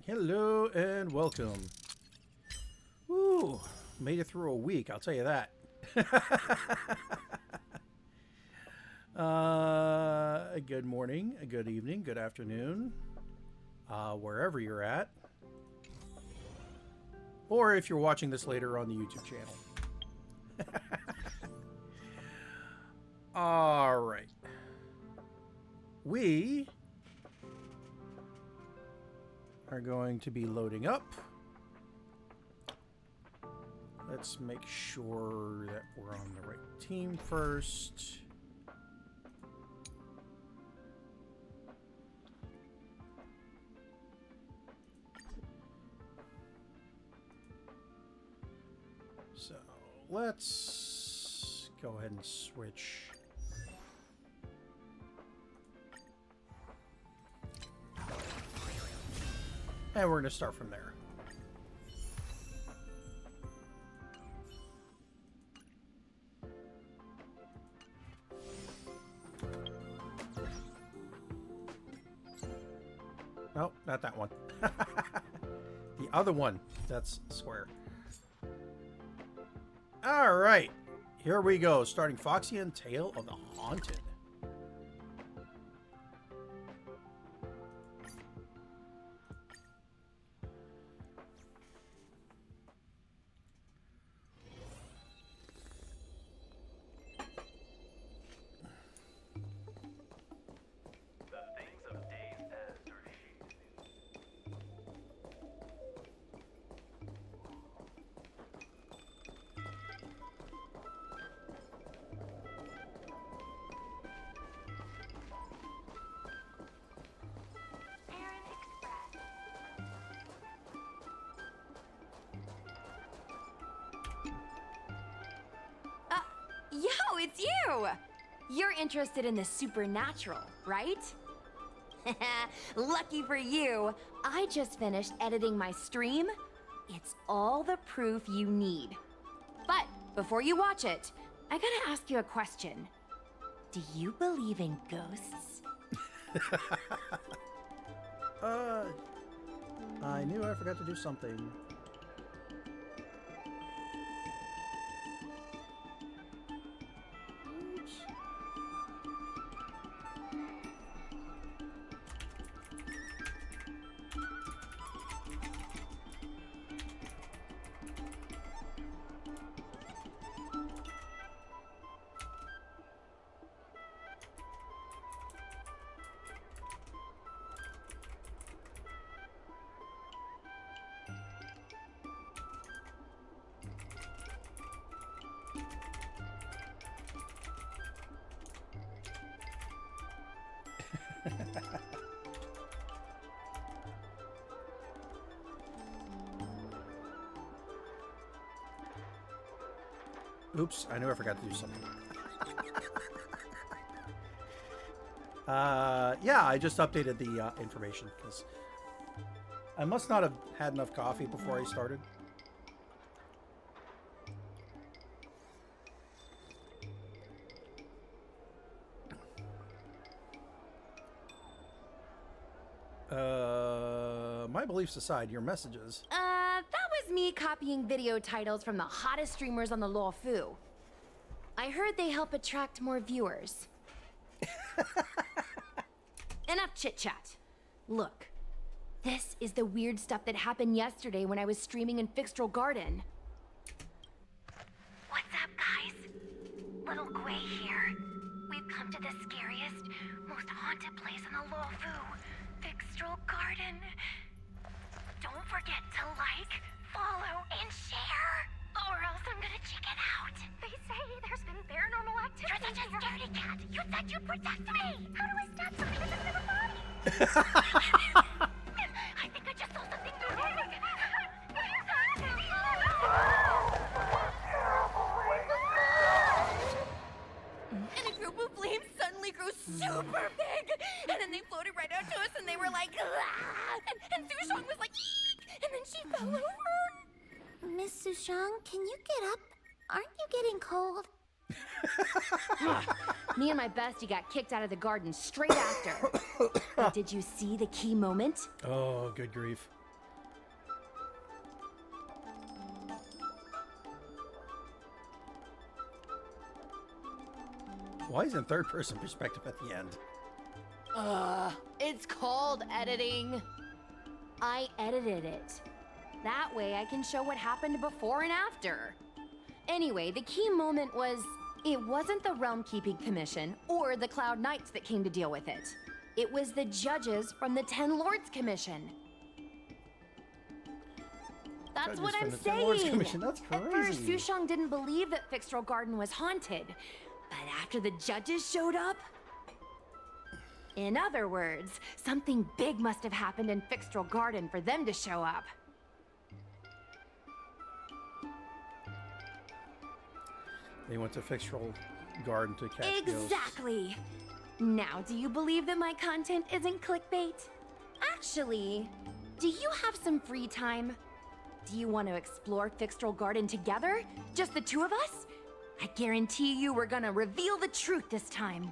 Hello and welcome. Woo, made it through a week, I'll tell you that. Good morning, good evening, good afternoon, wherever you're at. Or if you're watching this later on the YouTube channel. All right. We are going to be loading up. Let's make sure that we're on the right team first. So let's go ahead and switch. And we're going to start from there. No, not that one. The other one. That's square. All right. Here we go. Starting Foxian Tale of the Haunted. Yo, it's you! You're interested in the supernatural, right? Lucky for you, I just finished editing my stream. It's all the proof you need. But before you watch it, I gotta ask you a question. Do you believe in ghosts? I knew I forgot to do something. Oops, I knew I forgot to do something. Yeah, I just updated the information because I must not have had enough coffee before I started. My beliefs aside, your messages. That was me copying video titles from the hottest streamers on the Luofu. I heard they help attract more viewers. Enough chit-chat. Look, this is the weird stuff that happened yesterday when I was streaming in Fixtral Garden. What's up, guys? Little Gwei here. We've come to the scariest, most haunted place in the Luofu, Fixtral Garden. Don't forget to like, follow, and share, or else I'm gonna chicken out. They say there's been paranormal activity. You're such a scaredy cat. You said you'd protect me. How do I stop something that's in my body? I think I just saw something big. And a group of flames suddenly grew super big! And then they floated right out to us and they were like, ah! And Sushong was like, eek! And then she fell over. Miss Sushang, can you get up? Aren't you getting cold? Me and my bestie got kicked out of the garden straight after. But did you see the key moment? Oh, good grief. Why is it in third-person perspective at the end? It's called editing. I edited it. That way I can show what happened before and after. Anyway, the key moment was, it wasn't the Realm Keeping Commission or the Cloud Knights that came to deal with it. It was the judges from the Ten Lords Commission. That's what I'm Ten Lords saying. Commission. That's At first, crazy. Sushang didn't believe that Fixtral Garden was haunted. But after the judges showed up... In other words, something big must have happened in Fixtral Garden for them to show up. They went to Fixtral Garden to catch ghosts. Exactly! Now, do you believe that my content isn't clickbait? Actually, do you have some free time? Do you want to explore Fixtral Garden together? Just the two of us? I guarantee you we're gonna reveal the truth this time.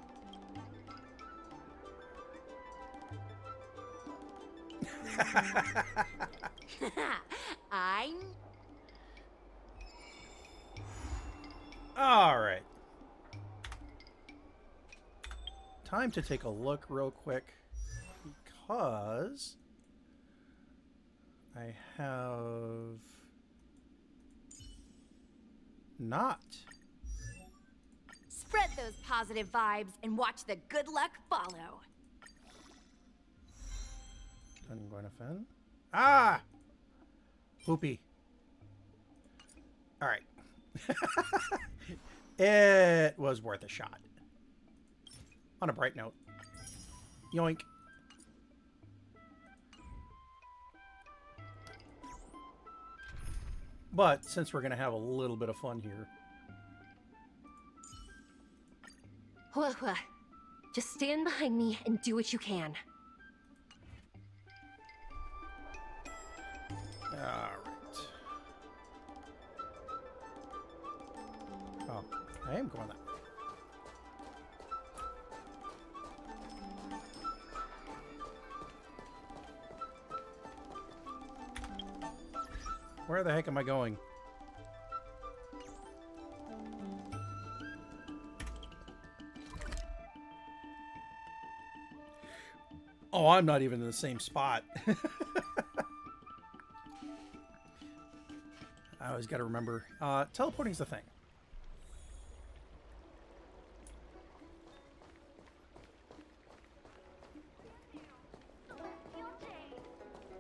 All right. Time to take a look real quick because I have not. Spread those positive vibes and watch the good luck follow. Gwen. Ah! Poopy. All right. It was worth a shot. On a bright note. Yoink. But since we're going to have a little bit of fun here. Huohuo, just stand behind me and do what you can. Alright. Oh, I am going that way. Where the heck am I going? Oh, I'm not even in the same spot. I always got to remember. Teleporting's the thing.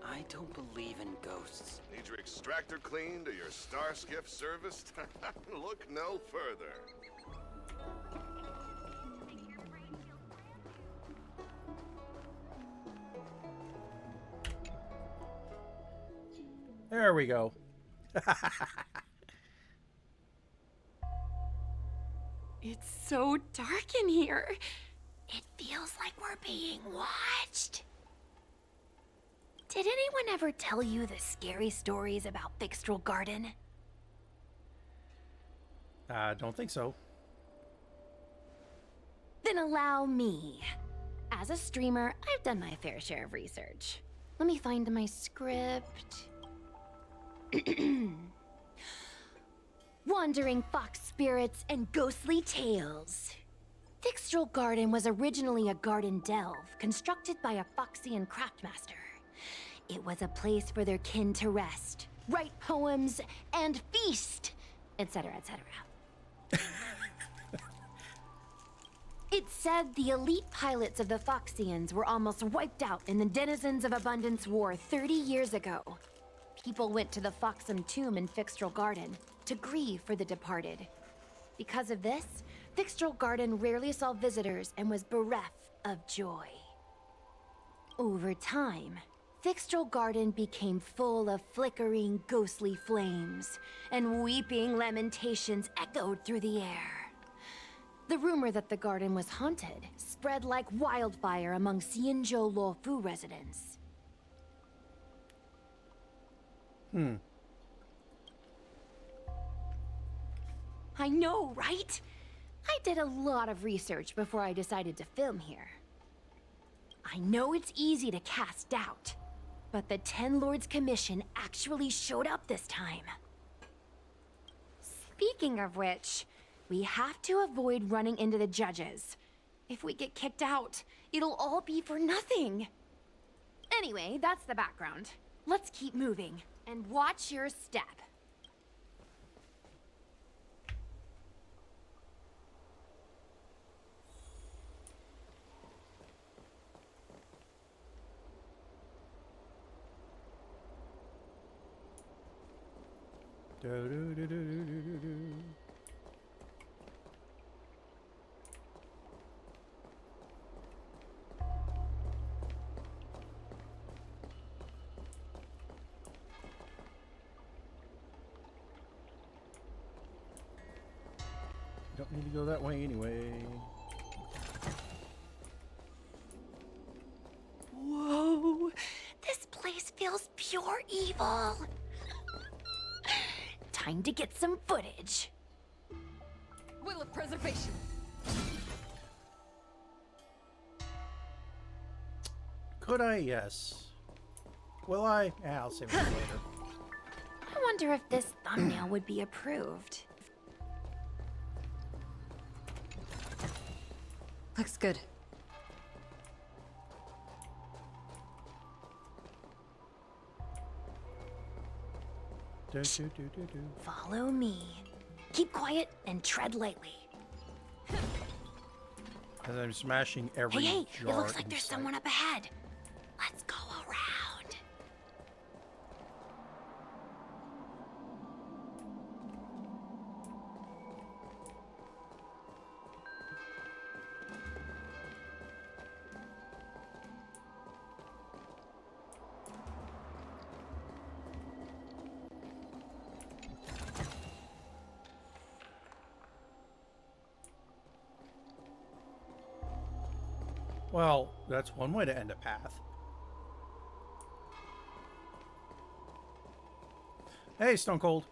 I don't believe in ghosts. Need your extractor cleaned or your star skiff serviced? Look no further. There we go. It's so dark in here. It feels like we're being watched. Did anyone ever tell you the scary stories about Fixtral Garden? Don't think so. Then allow me. As a streamer, I've done my fair share of research. Let me find my script. Wandering fox spirits and ghostly tales. Fixtral Garden was originally a garden delve constructed by a Foxian craftmaster. It was a place for their kin to rest, write poems, and feast, etc., etc. It's said the elite pilots of the Foxians were almost wiped out in the Denizens of Abundance War 30 years ago. People went to the Foxam tomb in Fixtral Garden to grieve for the departed. Because of this, Fixtral Garden rarely saw visitors and was bereft of joy. Over time, Fixtral Garden became full of flickering, ghostly flames, and weeping lamentations echoed through the air. The rumor that the garden was haunted spread like wildfire among Xianzhou Luofu residents. I know, right? I did a lot of research before I decided to film here. I know it's easy to cast doubt, but the Ten Lords Commission actually showed up this time. Speaking of which, We have to avoid running into the judges. If we get kicked out, it'll all be for nothing. Anyway, that's the background. Let's keep moving and watch your step. Don't need to go that way anyway. Whoa! This place feels pure evil. Time to get some footage. Will of preservation. Could I? Yes. Will I? Yeah, I'll save it for later. I wonder if this thumbnail would be approved. Looks good. Follow me. Keep quiet and tread lightly. As I'm smashing every Hey, jar it looks like in there's sight. someone up ahead. Let's go around. Well, that's one way to end a path. Hey, Stone Cold.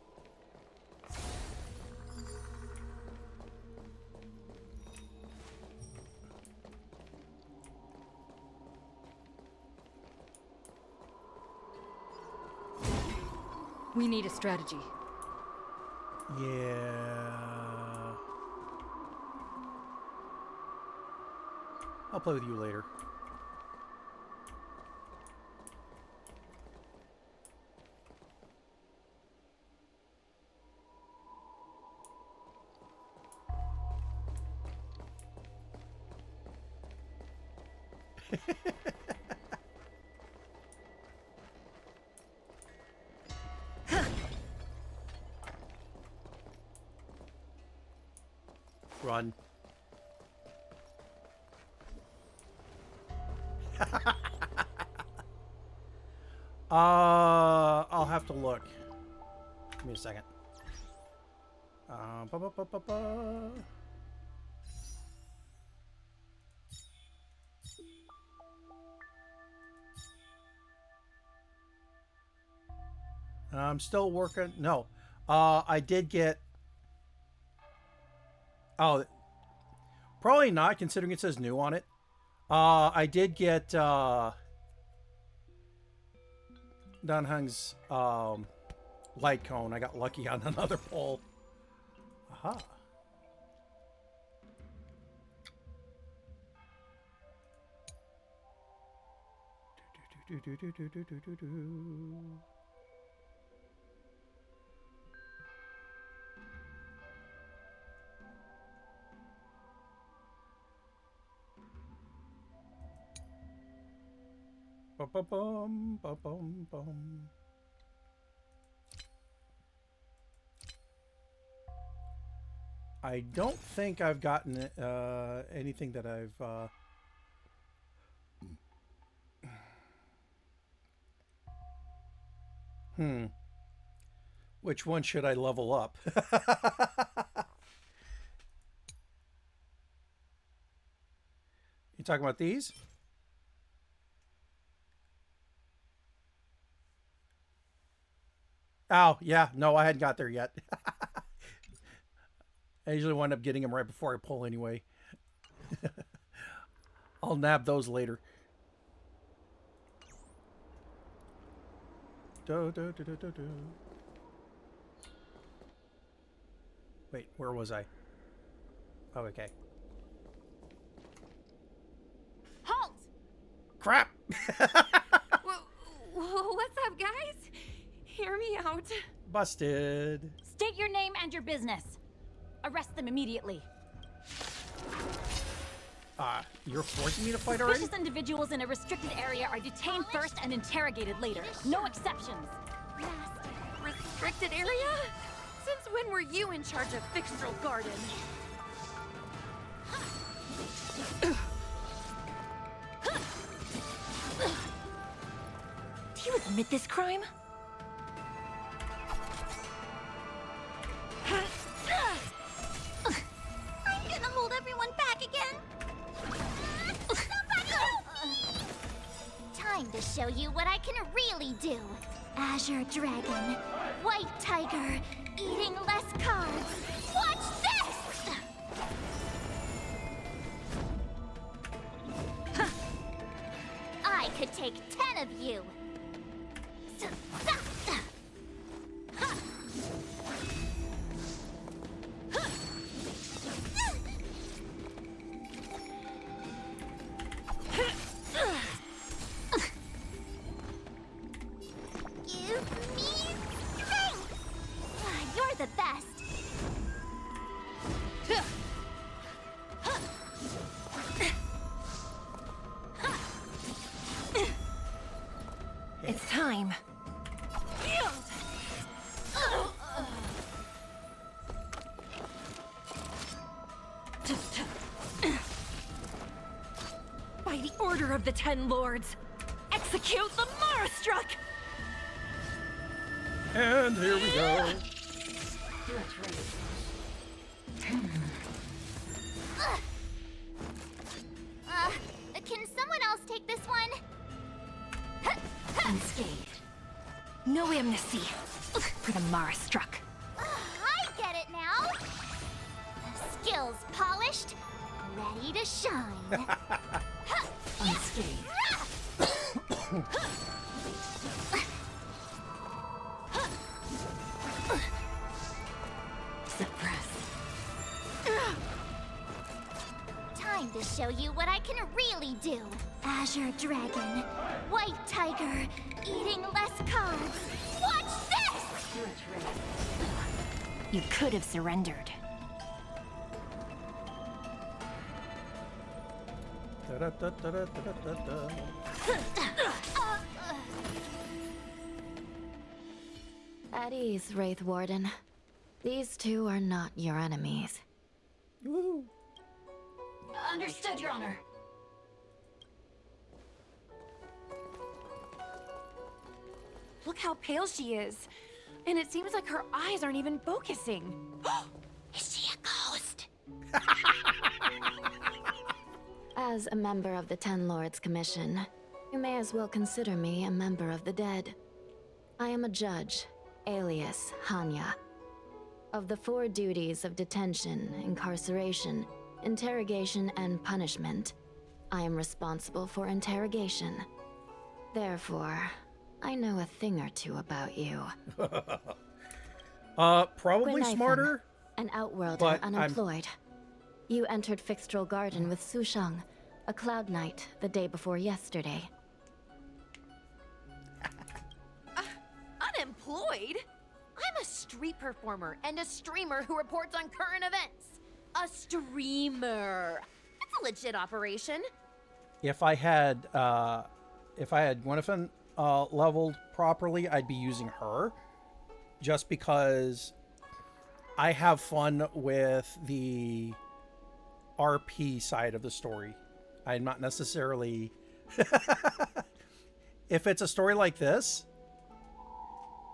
We need a strategy. Yeah. I'll play with you later. Run. I'll have to look. Give me a second. Ba -ba -ba -ba -ba. I'm still working. No, I did get. Oh, probably not, considering it says new on it. I did get Dunhung's light cone. I got lucky on another pole. Aha. Ba-ba-bum, ba-bum, bum. I don't think I've gotten anything that I've Which one should I level up? You talking about these? Oh, yeah. No, I hadn't got there yet. I usually wind up getting them right before I pull anyway. I'll nab those later. Wait, where was I? Oh, okay. Halt! Crap! What's up, guys? Hear me out. Busted. State your name and your business. Arrest them immediately. You're forcing me to fight already? Suspicious individuals in a restricted area are detained first and interrogated later. No exceptions. Restricted area? Since when were you in charge of Fixtral Garden? Do you admit this crime? I'm gonna hold everyone back again. Somebody help me! Time to show you what I can really do. Azure Dragon, White Tiger, eating less cards. Watch this! I could take 10 of you. Give me strength! You're the best. It's time. By the order of the Ten Lords, execute the Marastruck! And here we go. Can someone else take this one? Unscathed. No amnesty for the Marastruck. I get it now. Skills polished, ready to shine. Unscathed. Suppressed. Time to show you what I can really do. Azure Dragon, White Tiger, eating less cards. Watch this! You could have surrendered. Da-da-da-da-da-da-da-da. At ease, Wraith Warden. These two are not your enemies. Woo. Understood, Your Honor. Look how pale she is. And it seems like her eyes aren't even focusing. Is she a ghost? As a member of the Ten Lords Commission, you may as well consider me a member of the dead. I am a judge, alias Hanya. Of the 4 duties of detention, incarceration, interrogation, and punishment, I am responsible for interrogation. Therefore, I know a thing or two about you. Probably Gwynathan, smarter. an outworlder but unemployed. You entered Fixtral Garden with Sushang, a cloud knight, the day before yesterday. Unemployed? I'm a street performer and a streamer who reports on current events. A streamer. That's a legit operation. If I had Gwynathan leveled properly, I'd be using her. Just because I have fun with the RP side of the story. I'm not necessarily... If it's a story like this,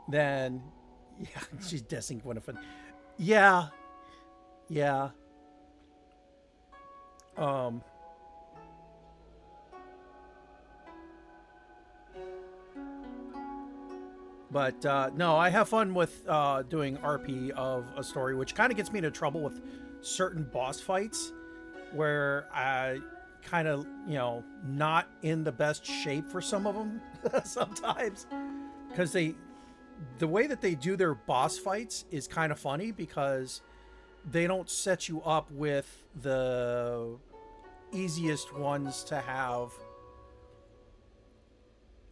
then... Yeah, she's dissing Gwynathan. Yeah. Yeah. But no, I have fun with doing RP of a story, which kind of gets me into trouble with certain boss fights where I kind of, not in the best shape for some of them sometimes. Because the way that they do their boss fights is kind of funny because they don't set you up with the easiest ones to have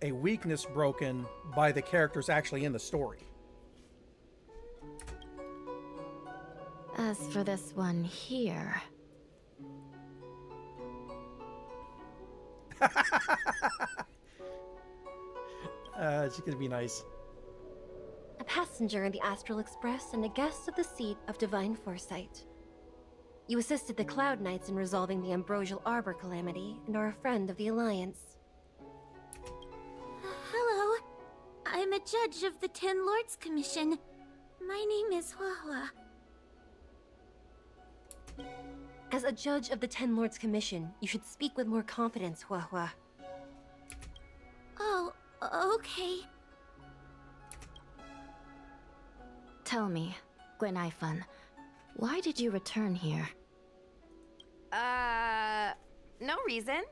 a weakness broken by the characters actually in the story. As for this one here... She's gonna be nice. A passenger in the Astral Express and a guest of the seat of divine foresight. You assisted the Cloud Knights in resolving the Ambrosial Arbor calamity and are a friend of the Alliance. Hello. I'm a judge of the Ten Lords Commission. My name is Huohuo. As a judge of the Ten Lords Commission, you should speak with more confidence, Huohuo. Oh, okay. Tell me, Gwenaifan, why did you return here? No reason.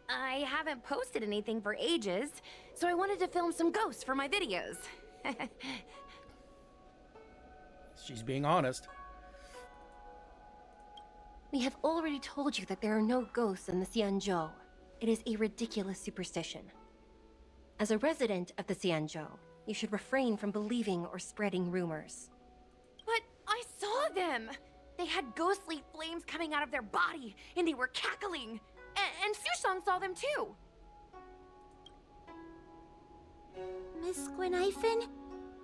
I haven't posted anything for ages, so I wanted to film some ghosts for my videos. She's being honest. We have already told you that there are no ghosts in the Xianzhou. It is a ridiculous superstition. As a resident of the Xianzhou, you should refrain from believing or spreading rumors. But I saw them! They had ghostly flames coming out of their body, and they were cackling. And Susong saw them too. Miss Gwenaifan,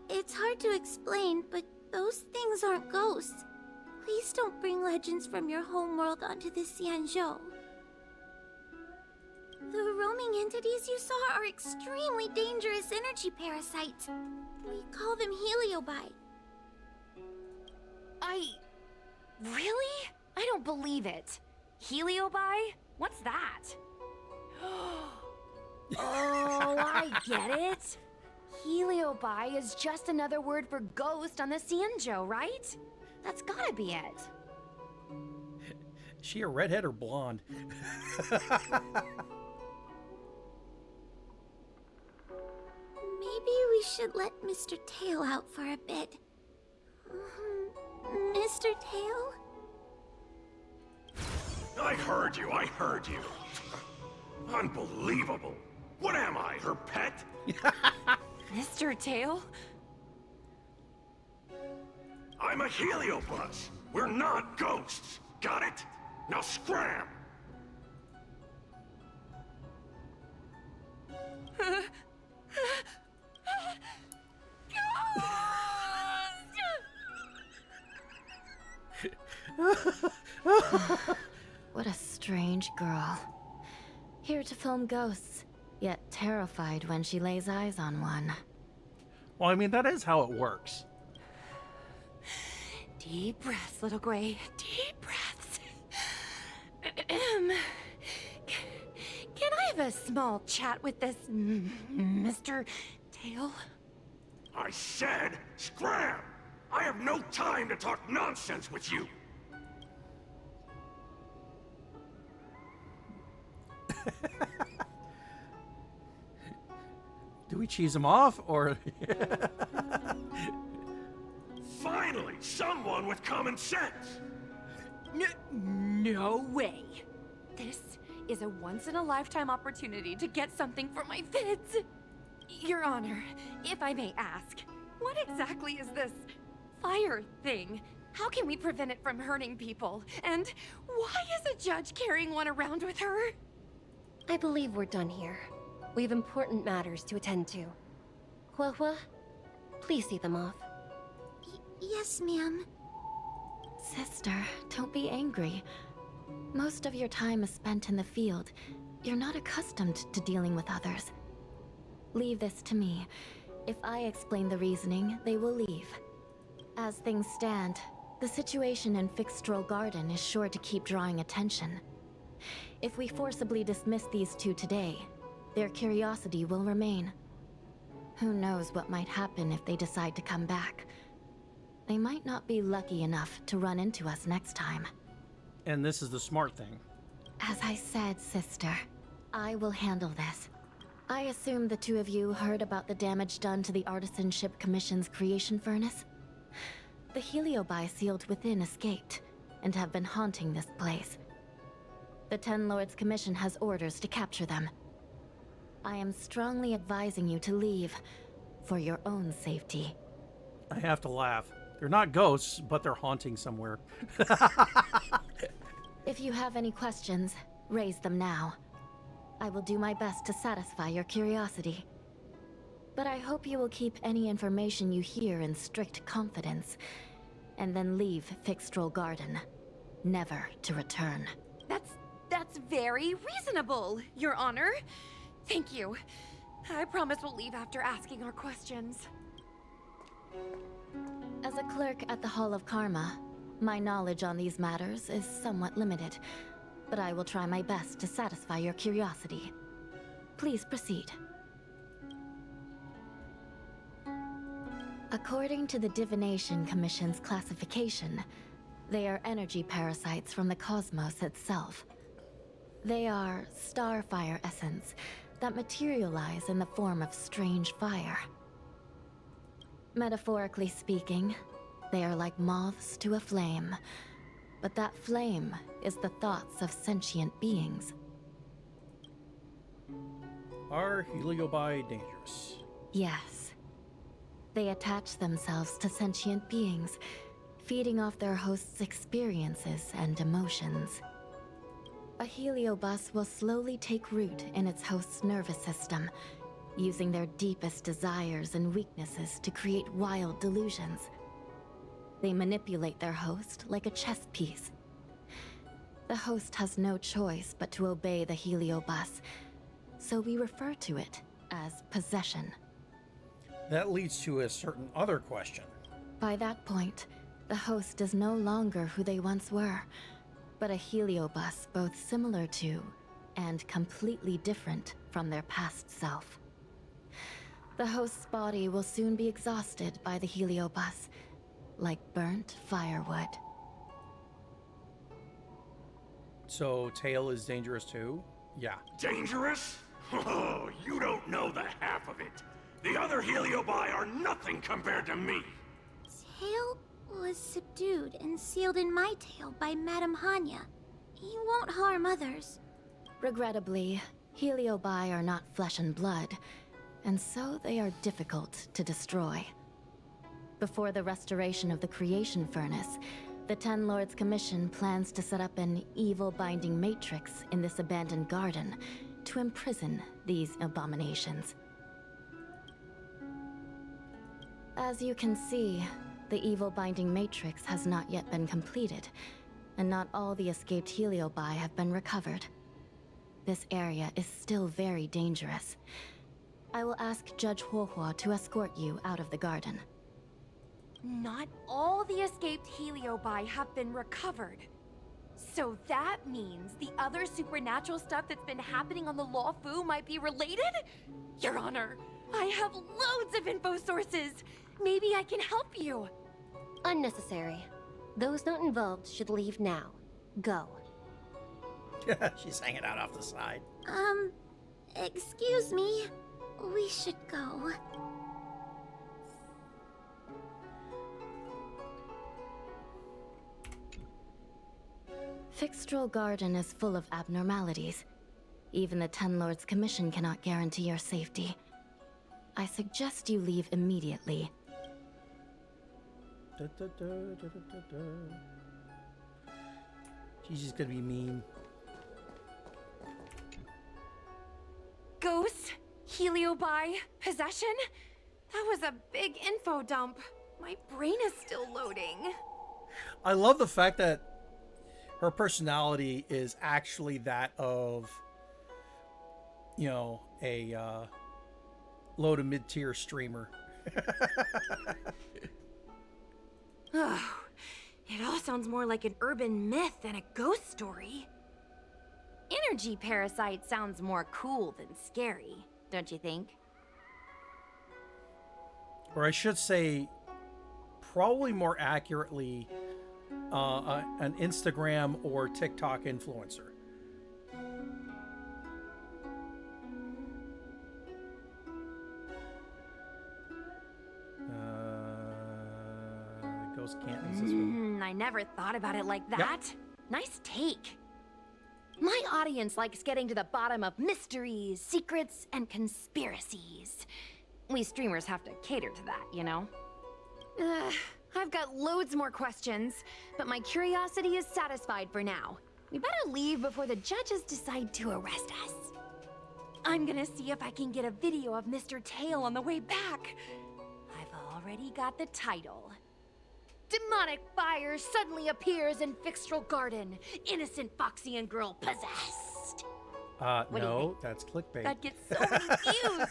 it's hard to explain, but those things aren't ghosts. Please don't bring legends from your homeworld onto the Xianzhou. The roaming entities you saw are extremely dangerous energy parasites. We call them heliobi. Really? I don't believe it. Heliobi? What's that? Oh, I get it. Heliobi is just another word for ghost on the Xianzhou, right? That's gotta be it. Is she a redhead or blonde? Maybe we should let Mr. Tale out for a bit. Mr. Tale? I heard you. Unbelievable. What am I, her pet? Mr. Tale? I'm a heliobus. We're not ghosts. Got it? Now scram! What a strange girl. Here to film ghosts, yet terrified when she lays eyes on one. Well, I mean, that is how it works. Deep breaths, little Gray. Deep breaths. Can I have a small chat with this Mr. Tale? I said scram! I have no time to talk nonsense with you! Do we cheese him off, or... Finally, someone with common sense! No way. This is a once-in-a-lifetime opportunity to get something for my vids. Your Honor, if I may ask, what exactly is this fire thing? How can we prevent it from hurting people? And why is a judge carrying one around with her? I believe we're done here. We have important matters to attend to. Huohuo, please see them off. Yes, ma'am. Sister, don't be angry. Most of your time is spent in the field. You're not accustomed to dealing with others. Leave this to me. If I explain the reasoning, they will leave. As things stand, the situation in Fixstral Garden is sure to keep drawing attention. If we forcibly dismiss these two today, their curiosity will remain. Who knows what might happen if they decide to come back. They might not be lucky enough to run into us next time. And this is the smart thing. As I said, sister, I will handle this. I assume the two of you heard about the damage done to the Artisanship Commission's creation furnace? The Heliobi sealed within escaped, and have been haunting this place. The Ten Lords Commission has orders to capture them. I am strongly advising you to leave, for your own safety. I have to laugh. They're not ghosts, but they're haunting somewhere. If you have any questions, raise them now. I will do my best to satisfy your curiosity. But I hope you will keep any information you hear in strict confidence, and then leave Fixtral Garden, never to return. That's very reasonable, Your Honor. Thank you. I promise we'll leave after asking our questions. As a clerk at the Hall of Karma, my knowledge on these matters is somewhat limited, but I will try my best to satisfy your curiosity. Please proceed. According to the Divination Commission's classification, they are energy parasites from the cosmos itself. They are starfire essence that materialize in the form of strange fire. Metaphorically speaking, they are like moths to a flame, but that flame is the thoughts of sentient beings. Are Heliobi dangerous? Yes. They attach themselves to sentient beings, feeding off their host's experiences and emotions. A heliobus will slowly take root in its host's nervous system, using their deepest desires and weaknesses to create wild delusions. They manipulate their host like a chess piece. The host has no choice but to obey the heliobus, so we refer to it as possession. That leads to a certain other question. By that point, the host is no longer who they once were, but a heliobus both similar to and completely different from their past self. The host's body will soon be exhausted by the heliobus, like burnt firewood. So Tail is dangerous too? Yeah. Dangerous? Oh, you don't know the half of it. The other Heliobi are nothing compared to me. Tail was subdued and sealed in my tail by Madame Hanya. He won't harm others. Regrettably, Heliobi are not flesh and blood, and so they are difficult to destroy. Before the restoration of the Creation Furnace, the Ten Lords Commission plans to set up an evil binding matrix in this abandoned garden to imprison these abominations. As you can see, the evil binding matrix has not yet been completed, and not all the escaped Heliobi have been recovered. This area is still very dangerous. I will ask Judge Huohuo to escort you out of the garden. Not all the escaped Heliobi have been recovered. So that means the other supernatural stuff that's been happening on the Luofu might be related? Your Honor, I have loads of info sources. Maybe I can help you. Unnecessary. Those not involved should leave now. Go. She's hanging out off the side. Excuse me. We should go. Fixtral Garden is full of abnormalities. Even the Ten Lords Commission cannot guarantee your safety. I suggest you leave immediately. She's just gonna be mean. Ghosts? Heliobi? Possession? That was a big info dump. My brain is still loading. I love the fact that her personality is actually that of, you know, a low to mid-tier streamer. Oh, it all sounds more like an urban myth than a ghost story. Energy parasite sounds more cool than scary, don't you think? Or I should say, probably more accurately, an Instagram or TikTok influencer. almost can't use this one. I never thought about it like that. Nice take. My audience likes getting to the bottom of mysteries, secrets, and conspiracies. We streamers have to cater to that, you know? I've got loads more questions, but my curiosity is satisfied for now. We better leave before the judges decide to arrest us. I'm gonna see if I can get a video of Mr. Tale on the way back. I've already got the title. Demonic fire suddenly appears in Fixtral Garden. Innocent Foxian girl possessed. What do you No, think? that's clickbait. That gets so many views.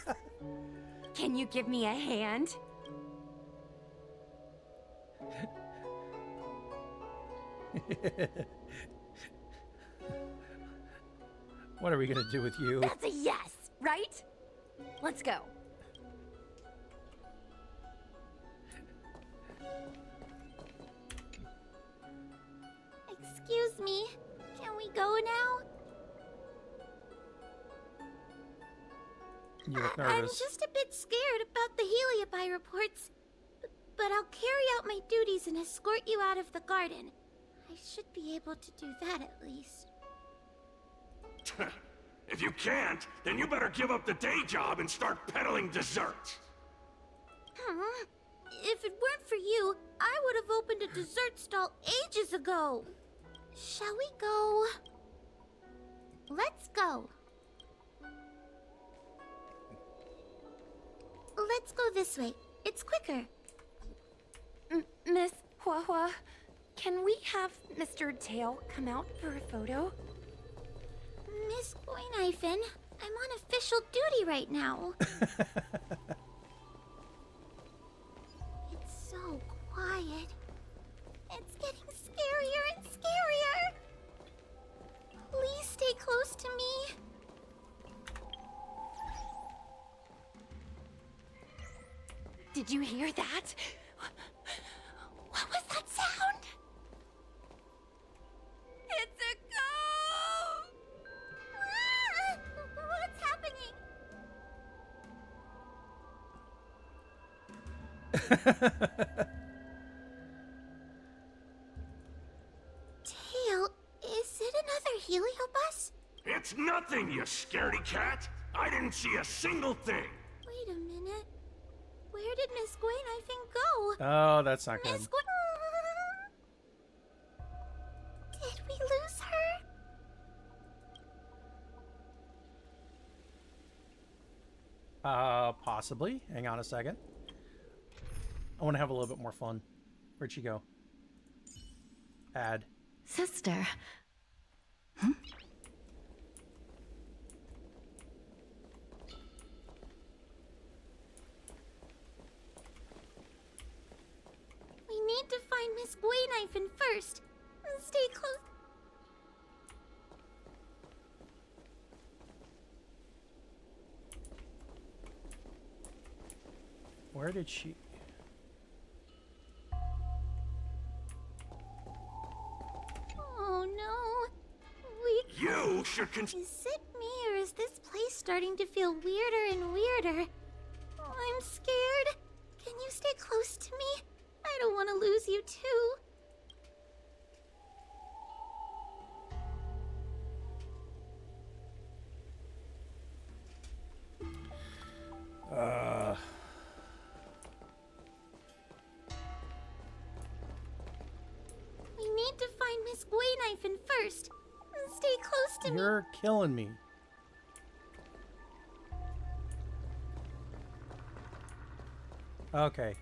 Can you give me a hand? What are we gonna do with you? That's a yes, right? Let's go. Excuse me, can we go now? You look I'm nervous. just a bit scared about the Heliobi reports. But I'll carry out my duties and escort you out of the garden. I should be able to do that at least. If you can't, then you better give up the day job and start peddling desserts. If it weren't for you, I would have opened a dessert stall ages ago. Shall we go? Let's go. Let's go this way. It's quicker. Miss Huohuo, can we have Mr. Tale come out for a photo? Miss Goineifen, I'm on official duty right now. It's so quiet. It's getting scarier and scarier. Please stay close to me. Did you hear that? What was that sound? It's a ghost! Ah! What's happening? Tail, is it another heliobus? It's nothing, you scaredy cat. I didn't see a single thing. Wait a minute. Where did Miss Goineifen go? Oh, that's not good. Miss Gwen... Did we lose her? Possibly. Hang on a second. I want to have a little bit more fun. Where'd she go? Add. Sister. We need to find Miss Goineifen first. Stay close. Where did she... Oh no. You should Is it me or is this place starting to feel weirder and weirder? I'm scared. Can you stay close to me? I don't want to lose you too. We need to find Miss Goineifen first. Stay close to me. You're killing me. Okay.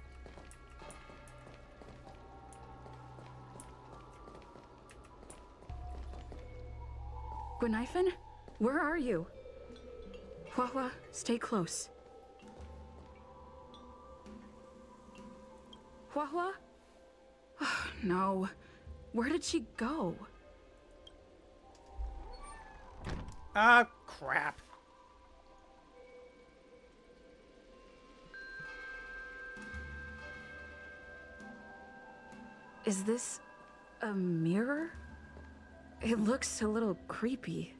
Goineifen? Where are you? Huohuo, stay close. Huohuo? Oh, no. Where did she go? Ah, crap. Is this a mirror? It looks a little creepy.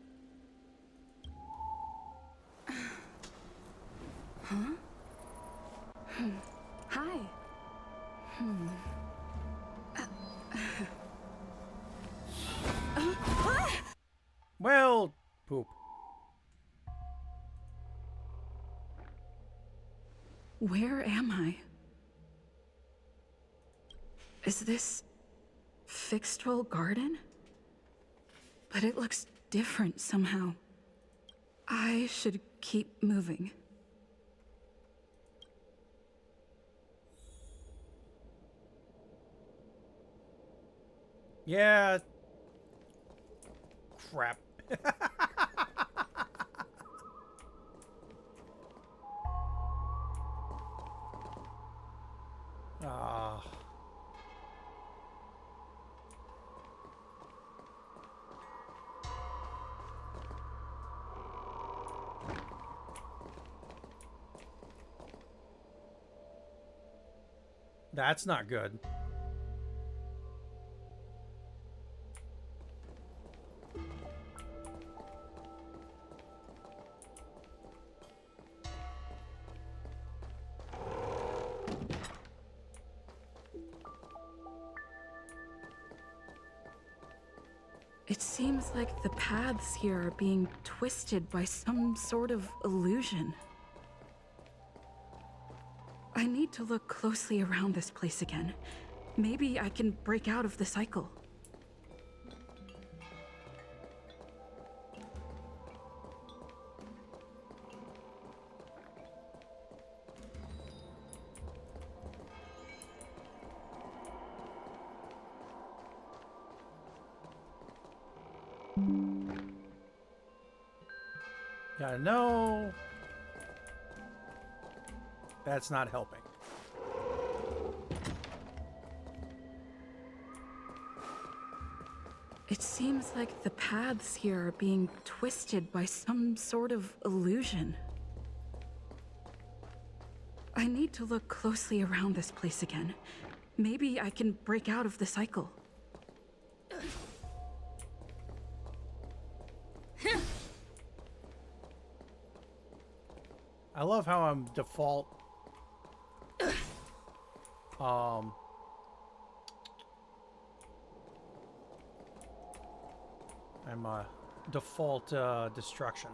Huh? Hi. Where am I? Is this Fixtral Garden? But it looks different somehow. I should keep moving. Yeah. Crap. Ah. That's not good. It seems like the paths here are being twisted by some sort of illusion. I need to look closely around this place again. Maybe I can break out of the cycle. Gotta know. That's not helping. It seems like the paths here are being twisted by some sort of illusion. I need to look closely around this place again. Maybe I can break out of the cycle. I love how I'm default. I'm default destruction.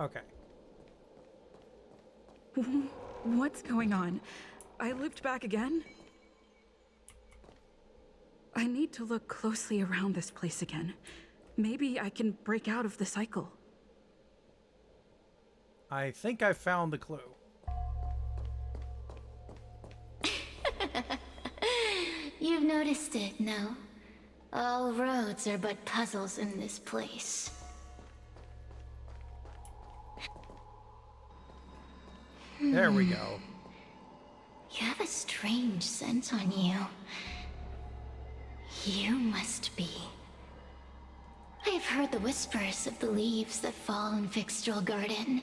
Okay. What's going on? I looped back again? I need to look closely around this place again. Maybe I can break out of the cycle. I think I found the clue. You've noticed it, no? All roads are but puzzles in this place. There we go. You have a strange scent on you. You must be. I have heard the whispers of the leaves that fall in Fixtral Garden.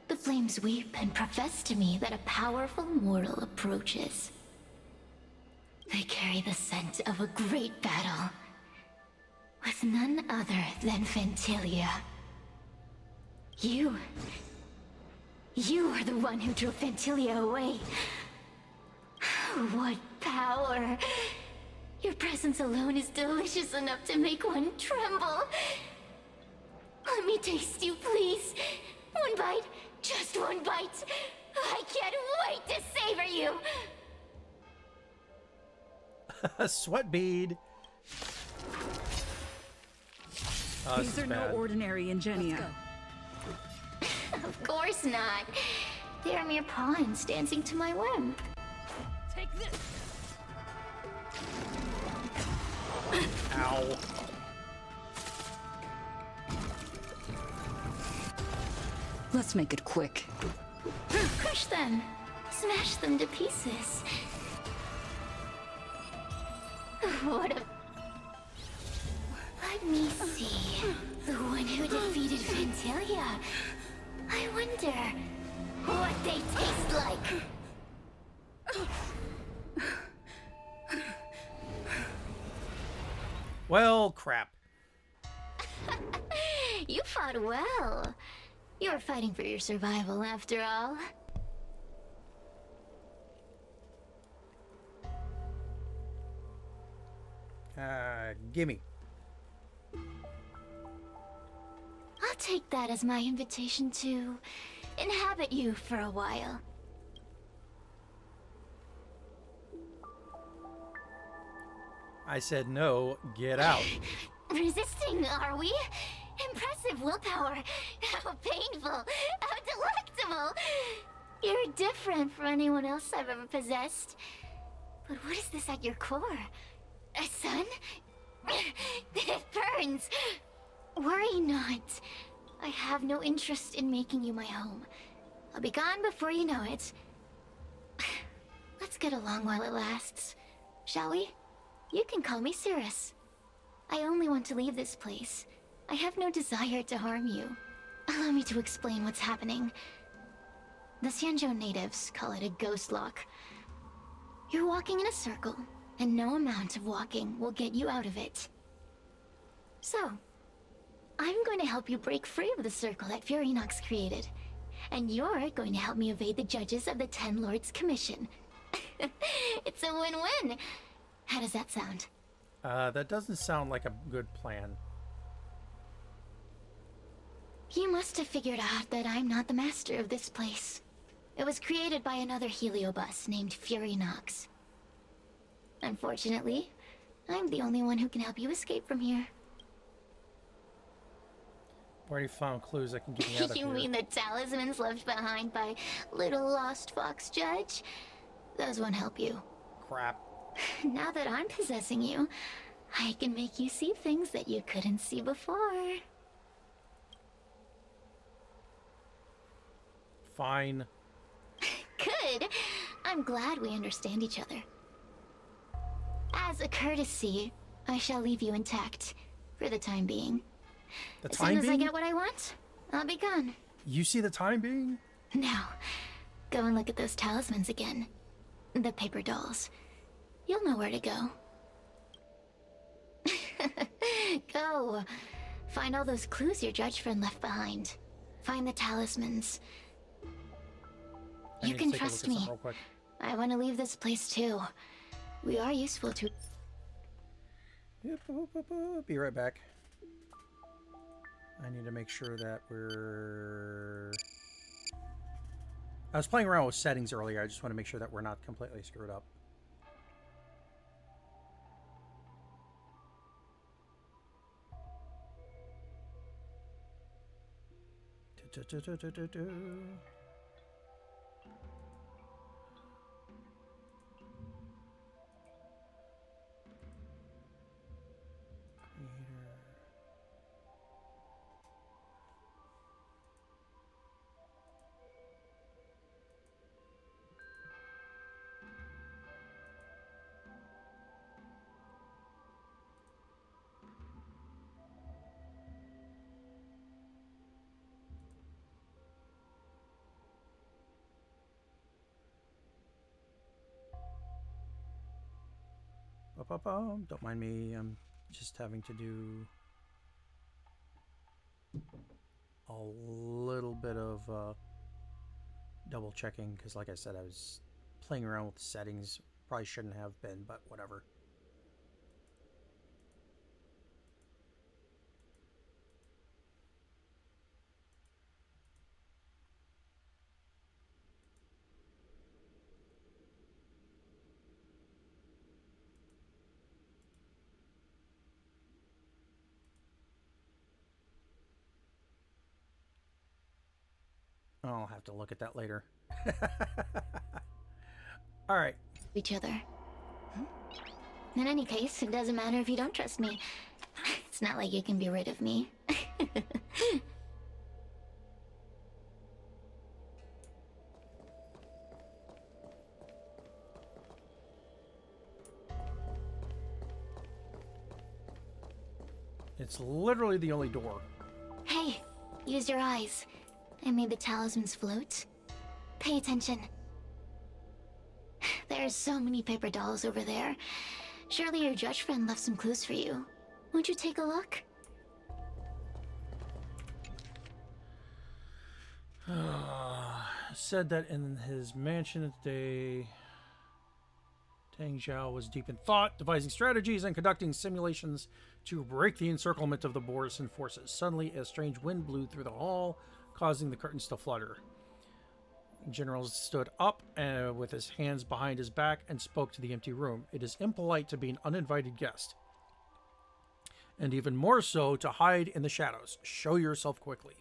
The flames weep and profess to me that a powerful mortal approaches. They carry the scent of a great battle with none other than Ventilia. You are the one who drove Ventilia away. What power! Your presence alone is delicious enough to make one tremble. Let me taste you, please. One bite, just one bite. I can't wait to savor you. A sweat bead. These are no ordinary Ingenia. Of course not. They are mere pawns dancing to my whim. Take this! Ow. Let's make it quick. Crush them. Smash them to pieces. What a... Let me see. The one who defeated Ventilia. I wonder what they taste like. Well, crap. You fought well. You're fighting for your survival, after all. Gimme. I'll take that as my invitation to inhabit you for a while. I said no, get out. Resisting, are we? Impressive willpower. How painful. How delectable. You're different from anyone else I've ever possessed. But what is this at your core? A sun? It burns. Worry not. I have no interest in making you my home. I'll be gone before you know it. Let's get along while it lasts, shall we? You can call me Cirrus. I only want to leave this place. I have no desire to harm you. Allow me to explain what's happening. The Xianzhou natives call it a ghost lock. You're walking in a circle, and no amount of walking will get you out of it. So, I'm going to help you break free of the circle that Furinox created. And you're going to help me evade the judges of the Ten Lords Commission. It's a win-win. How does that sound? That doesn't sound like a good plan. You must have figured out that I'm not the master of this place. It was created by another heliobus named Furinox. Unfortunately, I'm the only one who can help you escape from here. Already found clues that can get me out of You here. mean the talismans left behind by little lost fox judge? Those won't help you. Crap. Now that I'm possessing you, I can make you see things that you couldn't see before. Fine. Good. I'm glad we understand each other. As a courtesy, I shall leave you intact for the time being. The As time soon as I being? get what I want, I'll be gone. You see the time being? Now, go and look at those talismans again. The paper dolls. You'll know where to go. Go. Find all those clues your judge friend left behind. Find the talismans. I You need to can take a look trust at me. something real quick. I want to leave this place too. We are useful to... Yep, be right back. I need to make sure that we're... I was playing around with settings earlier. I just want to make sure that we're not completely screwed up. Don't mind me. I'm just having to do a little bit of double checking because, like I said, I was playing around with the settings. Probably shouldn't have been, but whatever. I'll have to look at that later. All right. each other. In any case, it doesn't matter if you don't trust me. It's not like you can be rid of me. It's literally the only door. Hey, use your eyes. I made the talismans float. Pay attention. There are so many paper dolls over there. Surely your judge friend left some clues for you. Won't you take a look? said that in his mansion today, Tang Zhao was deep in thought, devising strategies and conducting simulations to break the encirclement of the Borisan forces. Suddenly, a strange wind blew through the hall, causing the curtains to flutter. The general stood up with his hands behind his back and spoke to the empty room. It is impolite to be an uninvited guest, and even more so to hide in the shadows. Show yourself quickly.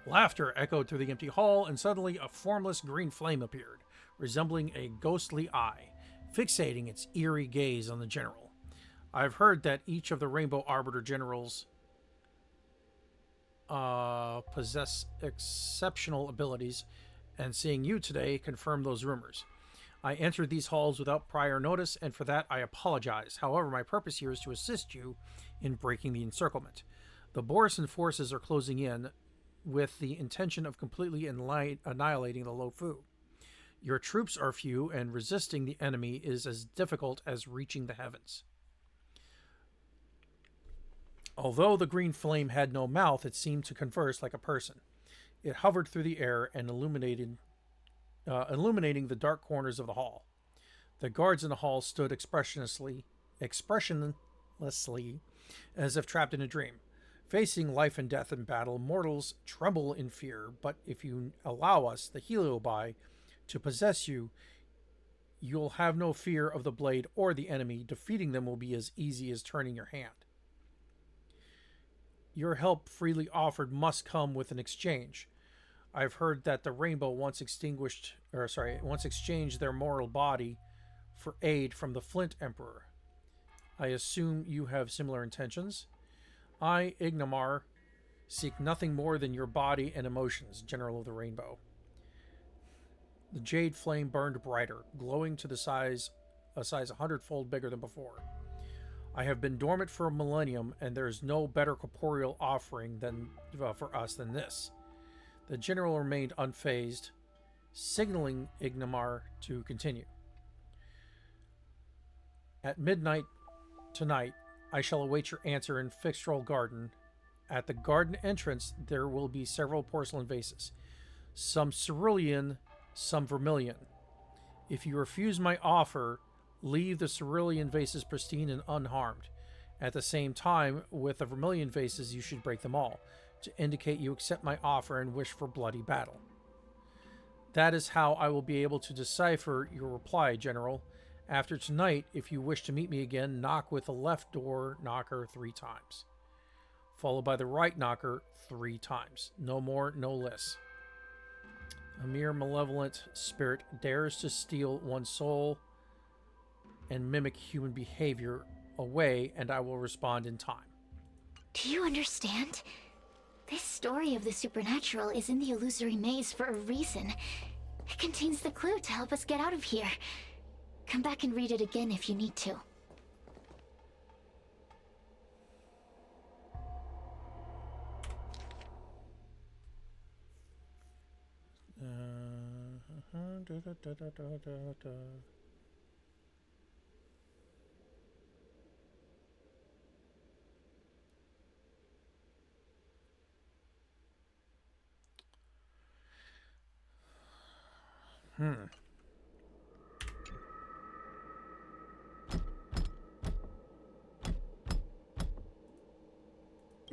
Laughter echoed through the empty hall, and suddenly a formless green flame appeared, resembling a ghostly eye, fixating its eerie gaze on the general. I've heard that each of the Rainbow Arbiter generals possess exceptional abilities, and seeing you today confirmed those rumors. I entered these halls without prior notice, and for that I apologize. However, my purpose here is to assist you in breaking the encirclement. The Borisan forces are closing in with the intention of completely annihilating the Luofu. Your troops are few, and resisting the enemy is as difficult as reaching the heavens. Although the green flame had no mouth, it seemed to converse like a person. It hovered through the air and illuminating the dark corners of the hall. The guards in the hall stood expressionlessly, as if trapped in a dream. Facing life and death in battle, mortals tremble in fear, but if you allow us, the Heliobi, to possess you, you'll have no fear of the blade or the enemy. Defeating them will be as easy as turning your hand. Your help freely offered must come with an exchange. I've heard that the Rainbow once exchanged their mortal body for aid from the Flint Emperor. I assume you have similar intentions. I, Ignamar, seek nothing more than your body and emotions, General of the Rainbow. The jade flame burned brighter, glowing to a size 100-fold bigger than before. I have been dormant for a millennium, and there is no better corporeal offering for us than this. The general remained unfazed, signaling Ignamar to continue. At midnight tonight, I shall await your answer in Fixtrol Garden. At the garden entrance, there will be several porcelain vases, some cerulean, some vermilion. If you refuse my offer, leave the cerulean vases pristine and unharmed. At the same time, with the vermilion vases, you should break them all, to indicate you accept my offer and wish for bloody battle. That is how I will be able to decipher your reply, General. After tonight, if you wish to meet me again, knock with the left door knocker 3 times, followed by the right knocker 3 times. No more, no less. A mere malevolent spirit dares to steal one's soul and mimic human behavior away, and I will respond in time. Do you understand? This story of the supernatural is in the illusory maze for a reason. It contains the clue to help us get out of here. Come back and read it again if you need to.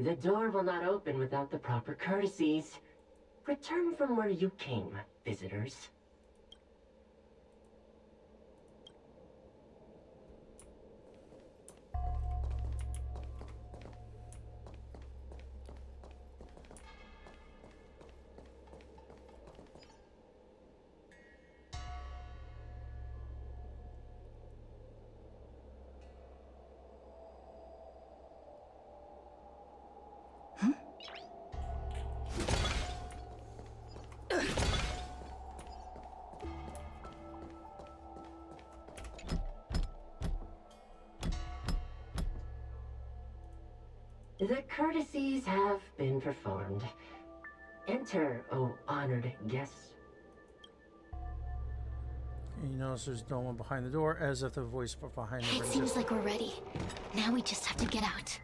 The door will not open without the proper courtesies. Return from where you came, visitors. The courtesies have been performed. Enter, O honored guests. You notice there's no one behind the door, as if the voice behind It seems like we're ready. Now we just have to get out.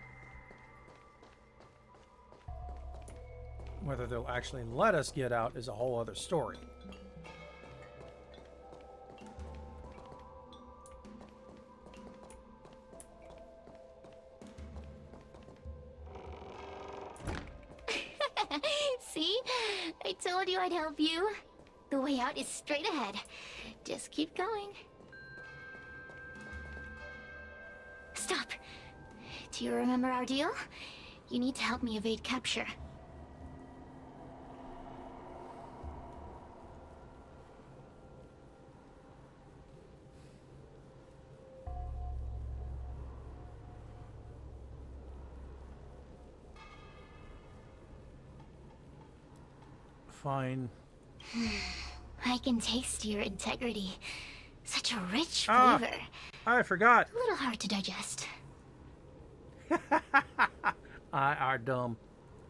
Whether they'll actually let us get out is a whole other story. See? I told you I'd help you. The way out is straight ahead. Just keep going. Stop. Do you remember our deal? You need to help me evade capture. Fine. I can taste your integrity. Such a rich flavor. I forgot. A little hard to digest. I are dumb.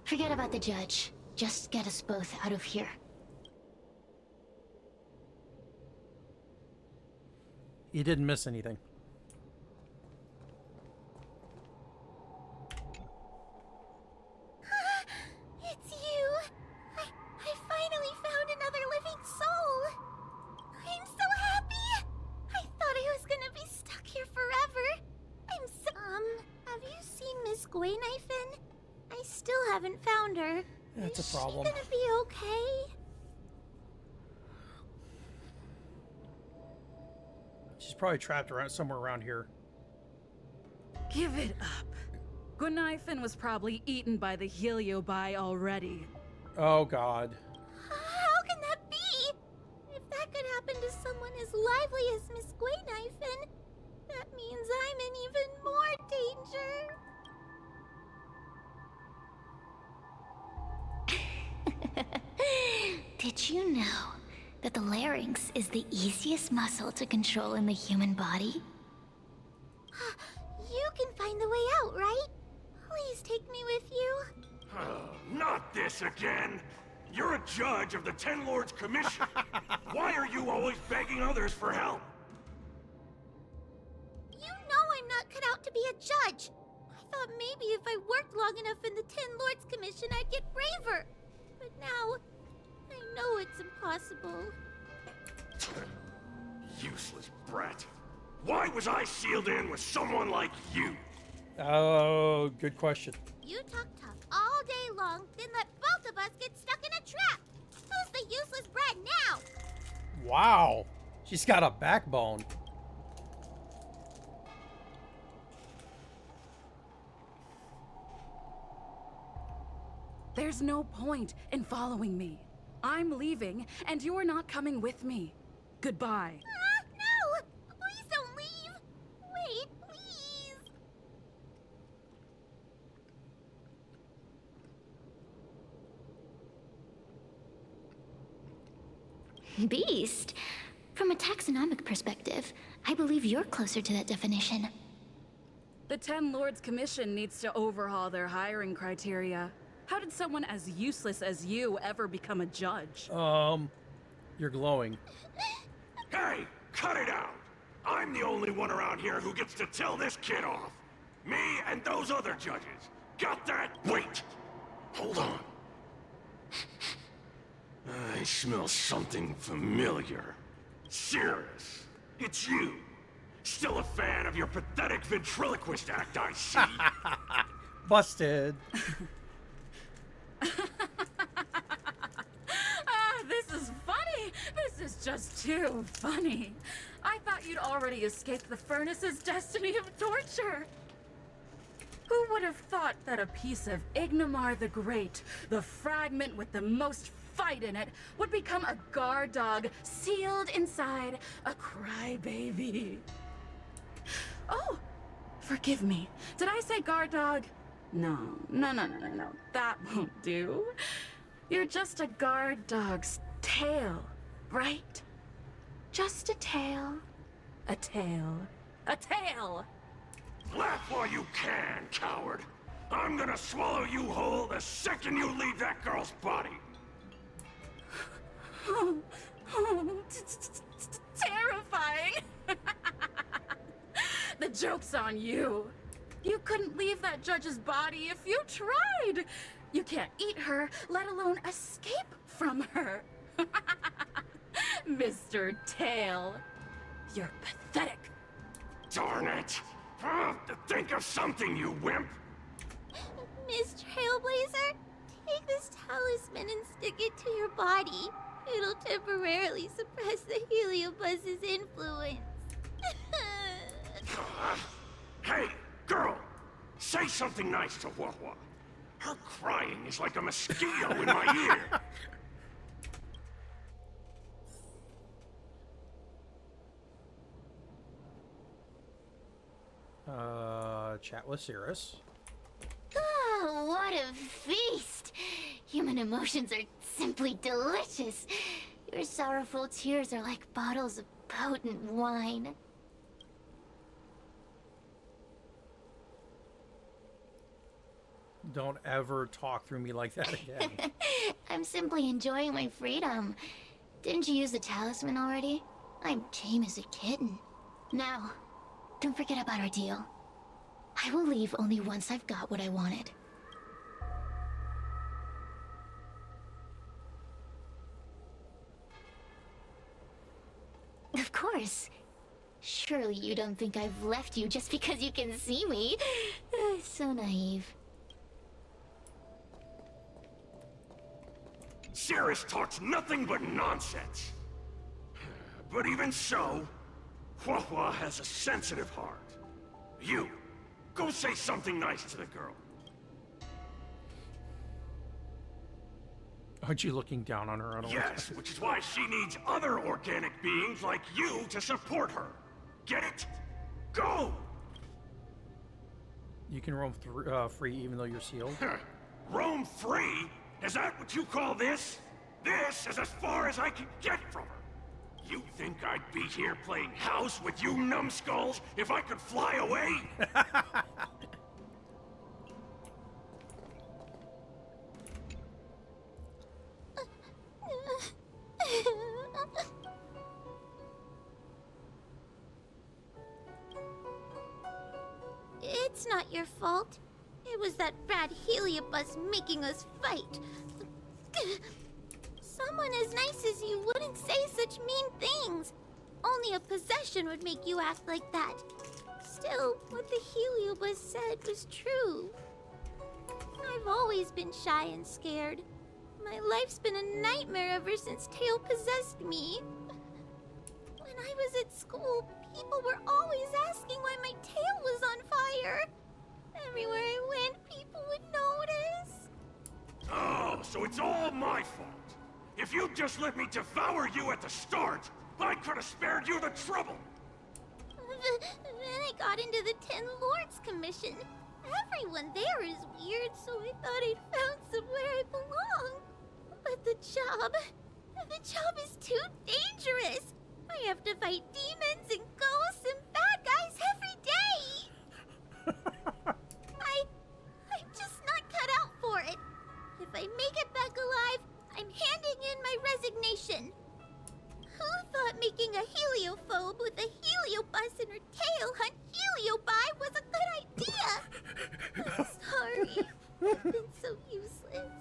Forget about the judge. Just get us both out of here. You didn't miss anything. It's you! I finally found another living soul! I'm so happy! I thought I was gonna be stuck here forever. I'm so... have you seen Miss Gwaynifin? I still haven't found her. That's a problem. Is she gonna be okay? She's probably trapped around somewhere around here. Give it up. Gwaynifin was probably eaten by the Heliobi already. Oh god. How can that be? If that could happen to someone as lively as Miss Gwaynifin, that means I'm in even more danger. Did you know that the larynx is the easiest muscle to control in the human body? You can find the way out, right? Please take me with you. Not this again! You're a judge of the Ten Lords Commission! Why are you always begging others for help? You know I'm not cut out to be a judge. I thought maybe if I worked long enough in the Ten Lords Commission, I'd get braver. But now, I know it's impossible. Useless brat. Why was I sealed in with someone like you? Oh, good question. You talk tough all day long, then let both of us get stuck in a trap. Who's the useless brat now? Wow. She's got a backbone. There's no point in following me. I'm leaving, and you're not coming with me. Goodbye. No! Please don't leave! Wait, please! Beast? From a taxonomic perspective, I believe you're closer to that definition. The Ten Lords Commission needs to overhaul their hiring criteria. How did someone as useless as you ever become a judge? You're glowing. Hey, cut it out! I'm the only one around here who gets to tell this kid off. Me and those other judges. Got that? Wait! Hold on. I smell something familiar. Cirrus, it's you. Still a fan of your pathetic ventriloquist act, I see. Busted. This is funny. This is just too funny. I thought you'd already escaped the furnace's destiny of torture. Who would have thought that a piece of Ignamar the Great, the fragment with the most fight in it, would become a guard dog sealed inside a crybaby? Oh, forgive me. Did I say guard dog? No. That won't do. You're just a guard dog's tail, right? Just a tail. A tail. A tail! Laugh while you can, coward. I'm gonna swallow you whole the second you leave that girl's body. Terrifying! The joke's on you. You couldn't leave that judge's body if you tried. You can't eat her, let alone escape from her. Mr. Tale, you're pathetic. Darn it! Think of something, you wimp! Miss Trailblazer, take this talisman and stick it to your body. It'll temporarily suppress the Heliobuz's influence. Hey, girl! Say something nice to Huohuo. Her crying is like a mosquito in my ear. Chat with Cirrus. Oh, what a feast! Human emotions are simply delicious. Your sorrowful tears are like bottles of potent wine. Don't ever talk through me like that again. I'm simply enjoying my freedom. Didn't you use the talisman already? I'm tame as a kitten. Now, don't forget about our deal. I will leave only once I've got what I wanted. Of course. Surely you don't think I've left you just because you can see me. So naive. Cirrus talks nothing but nonsense. But even so, Huohuo has a sensitive heart. You, go say something nice to the girl. Aren't you looking down on her? Yes, which is why she needs other organic beings like you to support her. Get it? Go! You can roam free even though you're sealed. Roam free? Is that what you call this? This is as far as I can get from her. You think I'd be here playing house with you numbskulls if I could fly away? It's not your fault. It was that bad Heliobus making us fight. Someone as nice as you wouldn't say such mean things. Only a possession would make you act like that. Still, what the Heliobus said was true. I've always been shy and scared. My life's been a nightmare ever since Tail possessed me. When I was at school, people were always asking why my tail was on fire. Everywhere I went, people would notice. Oh, so it's all my fault. If you'd just let me devour you at the start, I could have spared you the trouble. Then I got into the 10 Lords Commission. Everyone there is weird, so I thought I'd found somewhere I belong. But the job is too dangerous. I have to fight demons and ghosts and bad guys every day. I'm just not cut out for it. If I make it back alive, I'm handing in my resignation. Who thought making a heliophobe with a heliobus in her tail hunt heliobi was a good idea? I'm sorry. I've been so useless.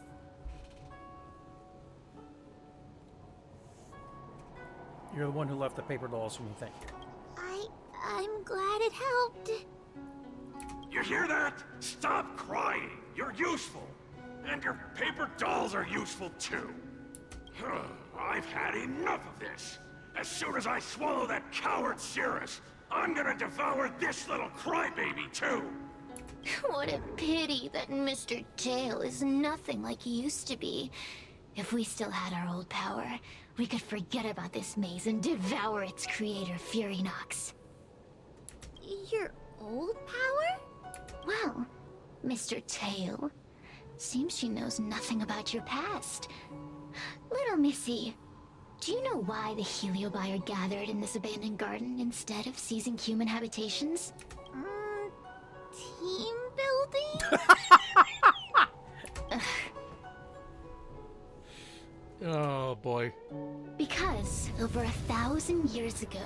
You're the one who left the paper dolls for me, thank you. I'm glad it helped. You hear that? Stop crying. You're useful. And your paper dolls are useful too. I've had enough of this. As soon as I swallow that coward Cirrus, I'm gonna devour this little crybaby too. What a pity that Mr. Tail is nothing like he used to be. If we still had our old power, we could forget about this maze and devour its creator, Furynox. Your old power? Well, Mr. Tail, seems she knows nothing about your past. Little Missy, do you know why the Heliobi are gathered in this abandoned garden instead of seizing human habitations? Team building? Oh boy. Because over 1,000 years ago,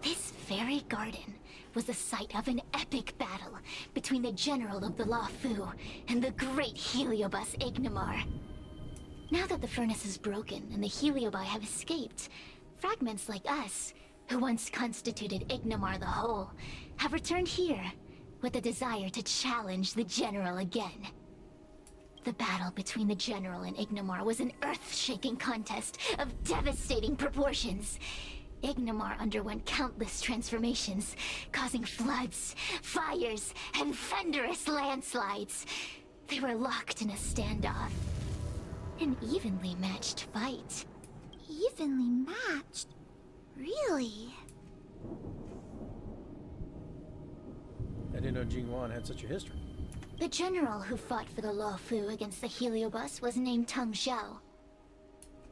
this very garden was the site of an epic battle between the general of the Luofu and the great Heliobus Ignimar. Now that the furnace is broken and the Heliobi have escaped, fragments like us, who once constituted Ignimar the Whole, have returned here with a desire to challenge the general again. The battle between the general and Ignimar was an earth-shaking contest of devastating proportions. Ignimar underwent countless transformations, causing floods, fires, and thunderous landslides. They were locked in a standoff. An evenly matched fight. Evenly matched? Really? I didn't know Jingwan had such a history. The general who fought for the Luofu against the Heliobus was named Teng Xiao.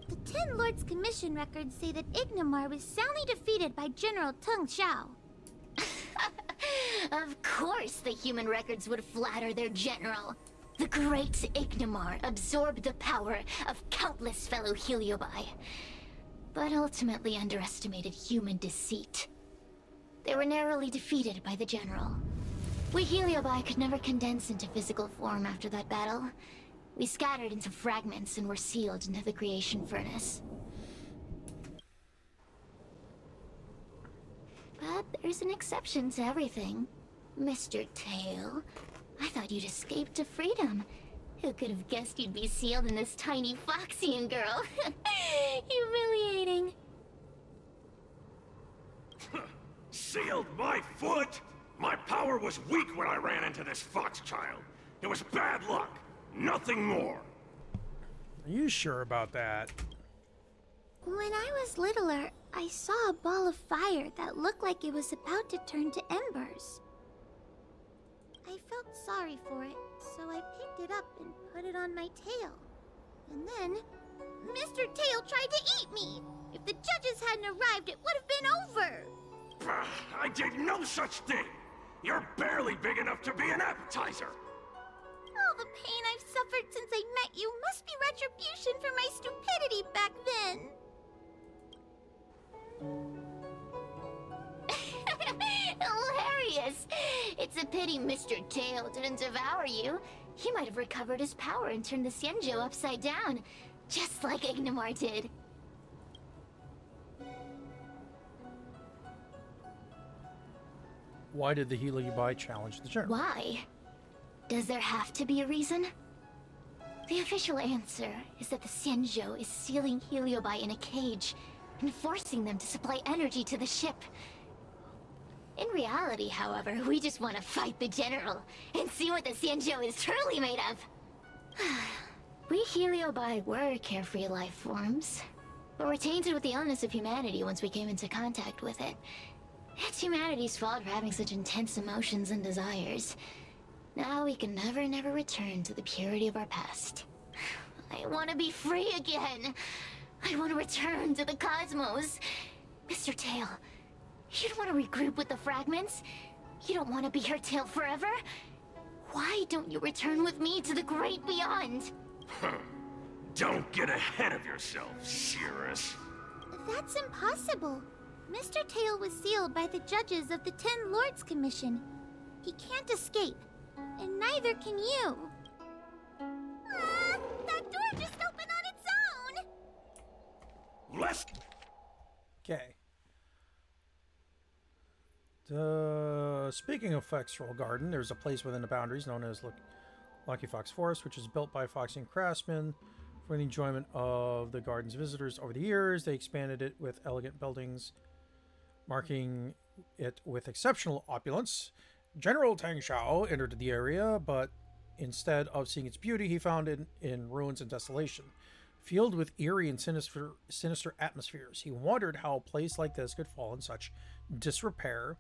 The Ten Lords Commission records say that Ignimar was soundly defeated by General Teng Xiao. Of course the human records would flatter their general. The great Ignimar absorbed the power of countless fellow Heliobi, but ultimately underestimated human deceit. They were narrowly defeated by the general. We Heliobi could never condense into physical form after that battle. We scattered into fragments and were sealed into the creation furnace. But there's an exception to everything. Mr. Tale, I thought you'd escaped to freedom. Who could have guessed you'd be sealed in this tiny Foxian girl? Humiliating. Sealed my foot? My power was weak when I ran into this fox child. It was bad luck. Nothing more. Are you sure about that? When I was littler, I saw a ball of fire that looked like it was about to turn to embers. I felt sorry for it, so I picked it up and put it on my tail. And then, Mr. Tail tried to eat me! If the judges hadn't arrived, it would have been over! Bah, I did no such thing! You're barely big enough to be an appetizer! All the pain I've suffered since I met you must be retribution for my stupidity back then! Hilarious! It's a pity Mr. Tail didn't devour you. He might have recovered his power and turned the Xianzhou upside down, just like Ignimar did. Why did the Heliobi challenge the general? Why? Does there have to be a reason? The official answer is that the Xianzhou is sealing Heliobi in a cage and forcing them to supply energy to the ship. In reality, however, we just want to fight the general and see what the Xianzhou is truly made of. We Heliobi were carefree life forms, but were tainted with the illness of humanity once we came into contact with it. It's humanity's fault for having such intense emotions and desires. Now we can never return to the purity of our past. I want to be free again. I want to return to the cosmos. Mr. Tail, you don't want to regroup with the fragments? You don't want to be her tail forever? Why don't you return with me to the great beyond? Don't get ahead of yourself, Cirrus. That's impossible. Mr. Tail was sealed by the judges of the Ten Lords Commission. He can't escape, and neither can you. That door just opened on its own! Let's... Okay. Speaking of Fextral Garden, there's a place within the boundaries known as Lucky Fox Forest, which is built by Foxian craftsmen for the enjoyment of the garden's visitors. Over the years, they expanded it with elegant buildings, marking it with exceptional opulence. General Teng Xiao entered the area, but instead of seeing its beauty, he found it in ruins and desolation. Filled with eerie and sinister atmospheres, he wondered how a place like this could fall in such disrepair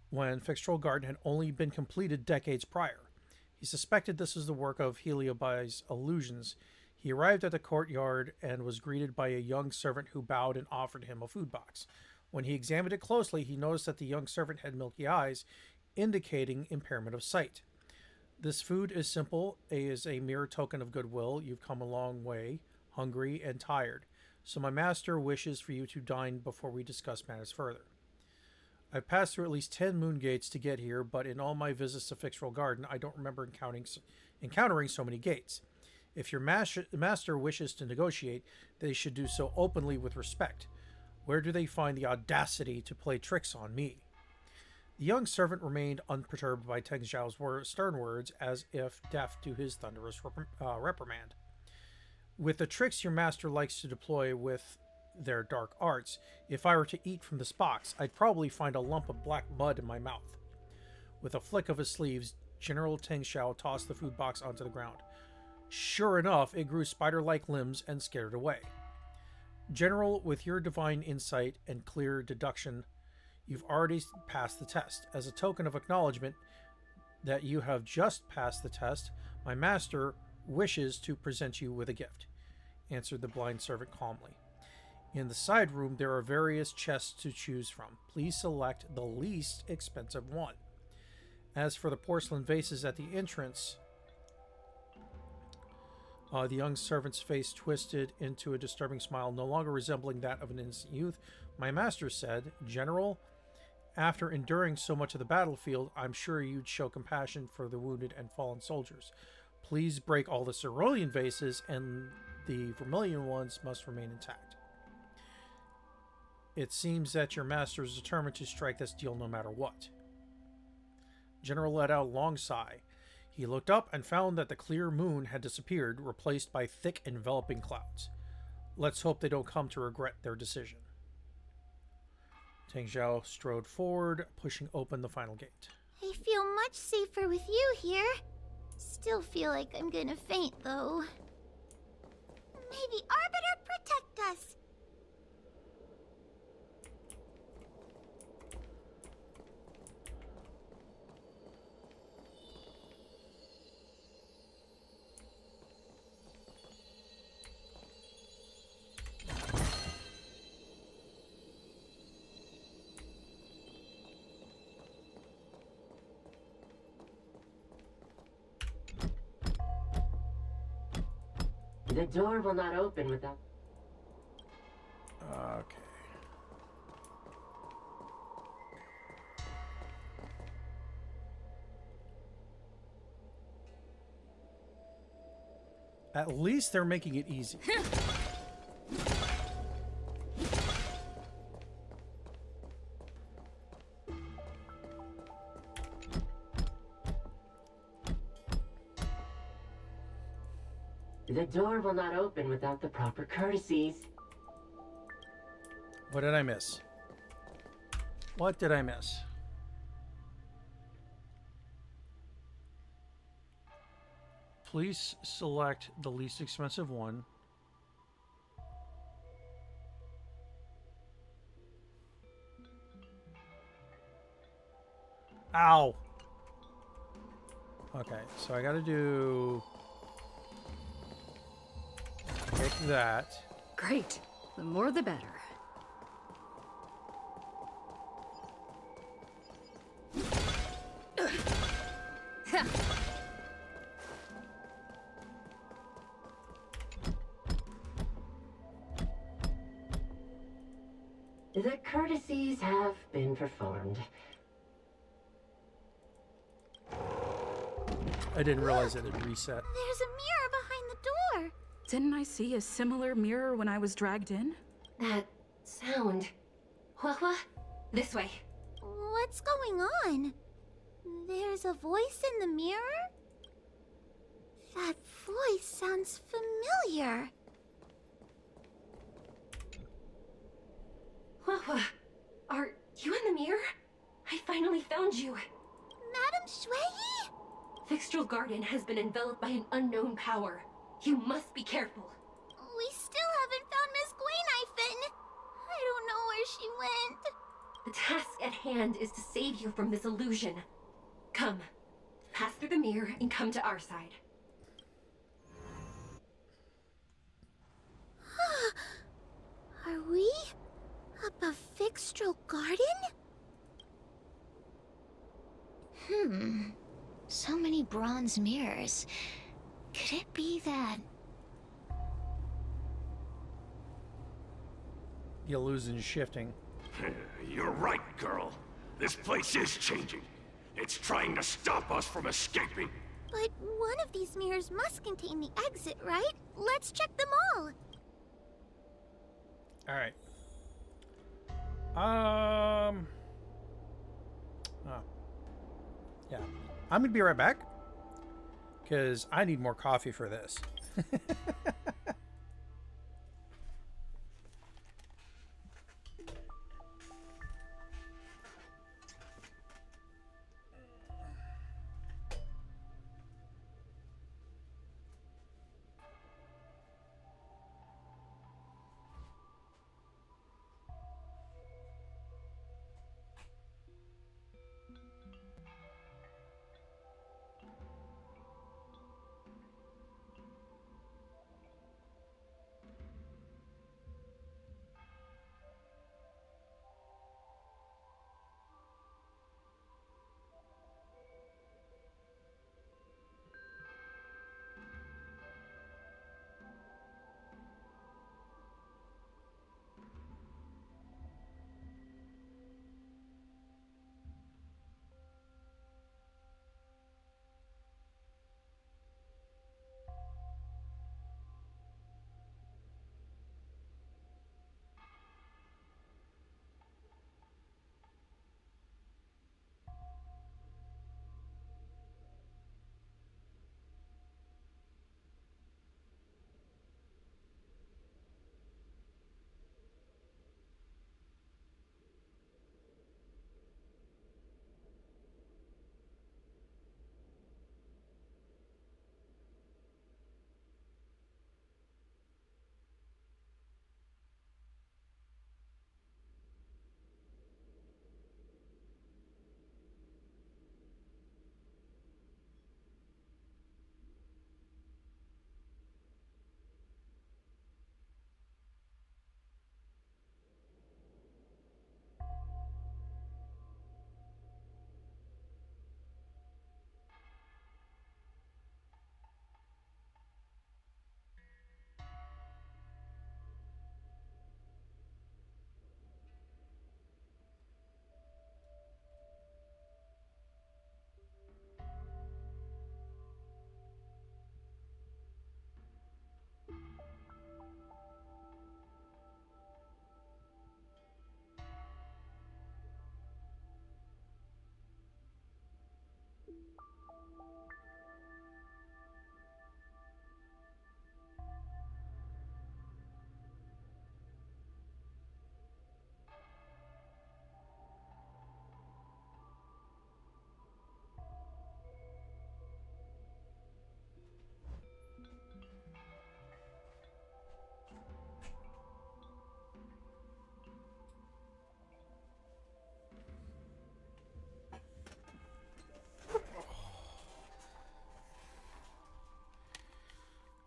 when Fextral Garden had only been completed decades prior. He suspected this was the work of Heliobi's illusions. He arrived at the courtyard and was greeted by a young servant who bowed and offered him a food box. When he examined it closely, he noticed that the young servant had milky eyes, indicating impairment of sight. This food is simple, is a mere token of goodwill. You've come a long way, hungry and tired. So my master wishes for you to dine before we discuss matters further. I've passed through at least 10 moon gates to get here, but in all my visits to Fixral Garden, I don't remember encountering so many gates. If your master wishes to negotiate, they should do so openly with respect. Where do they find the audacity to play tricks on me? The young servant remained unperturbed by Teng Zhao's stern words, as if deaf to his thunderous reprimand. With the tricks your master likes to deploy with their dark arts, if I were to eat from this box, I'd probably find a lump of black mud in my mouth. With a flick of his sleeves, General Teng Zhao tossed the food box onto the ground. Sure enough, it grew spider-like limbs and scared away. General, with your divine insight and clear deduction, you've already passed the test. As a token of acknowledgement that you have just passed the test, my master wishes to present you with a gift, answered the blind servant calmly. In the side room, there are various chests to choose from. Please select the least expensive one. As for the porcelain vases at the entrance, the young servant's face twisted into a disturbing smile, no longer resembling that of an innocent youth. My master said, General, after enduring so much of the battlefield, I'm sure you'd show compassion for the wounded and fallen soldiers. Please break all the cerulean vases, and the vermilion ones must remain intact. It seems that your master is determined to strike this deal no matter what. General let out a long sigh. He looked up and found that the clear moon had disappeared, replaced by thick, enveloping clouds. Let's hope they don't come to regret their decision. Teng Zhao strode forward, pushing open the final gate. I feel much safer with you here. Still feel like I'm gonna faint, though. May the Arbiter protect us! The door will not open without... Okay. At least they're making it easy. The door will not open without the proper courtesies. What did I miss? What did I miss? Please select the least expensive one. Ow! Okay, so I gotta do... Take that. Great. The more the better. The courtesies have been performed. I didn't realize it had reset. There's a mirror behind the door. Didn't I see a similar mirror when I was dragged in? That sound. Huohuo, this way. What's going on? There's a voice in the mirror? That voice sounds familiar. Huohuo, are you in the mirror? I finally found you. Madam Shui? Fixtral Garden has been enveloped by an unknown power. You must be careful. We still haven't found Miss Gwainifin. I don't know where she went. The task at hand is to save you from this illusion. Come, pass through the mirror and come to our side. Are we up a Fixtral Garden? So many bronze mirrors. Could it be that... The illusion's shifting. You're right, girl. This place is changing. It's trying to stop us from escaping. But one of these mirrors must contain the exit, right? Let's check them all. All right. Yeah. I'm gonna be right back because I need more coffee for this.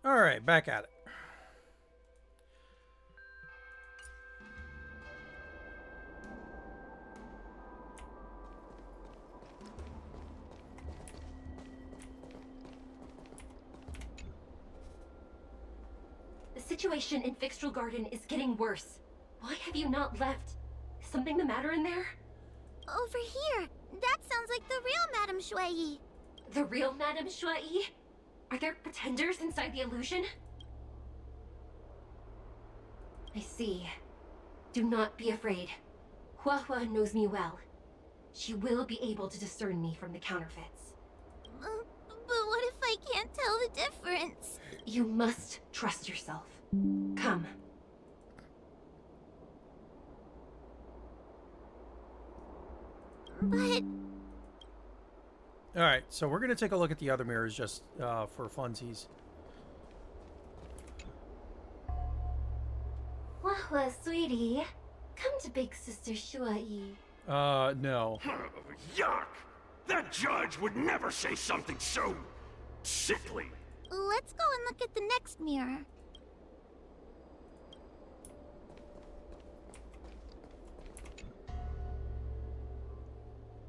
All right, back at it. The situation in Fixtral Garden is getting worse. Why have you not left? Is something the matter in there? Over here. That sounds like the real Madame Shui. The real Madame Shui? Are there pretenders inside the illusion? I see. Do not be afraid. Huohuo knows me well. She will be able to discern me from the counterfeits. But what if I can't tell the difference? You must trust yourself. Come. But... All right, so we're going to take a look at the other mirrors just for funsies. Huohuo, sweetie. Come to Big Sister Shui. No. Yuck! That judge would never say something so sickly. Let's go and look at the next mirror.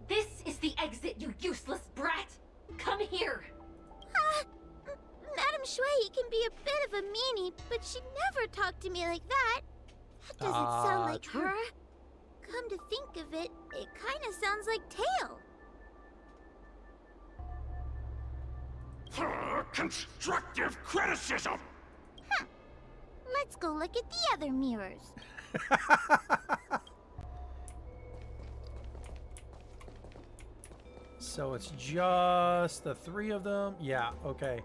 This is the exit, you useless brat! Come here! Madame Shui can be a bit of a meanie, but she'd never talk to me like that. That doesn't sound like true. her. come to think of it, it kinda sounds like Tail. Constructive criticism! Let's go look at the other mirrors. So it's just the 3 of them? Yeah, okay.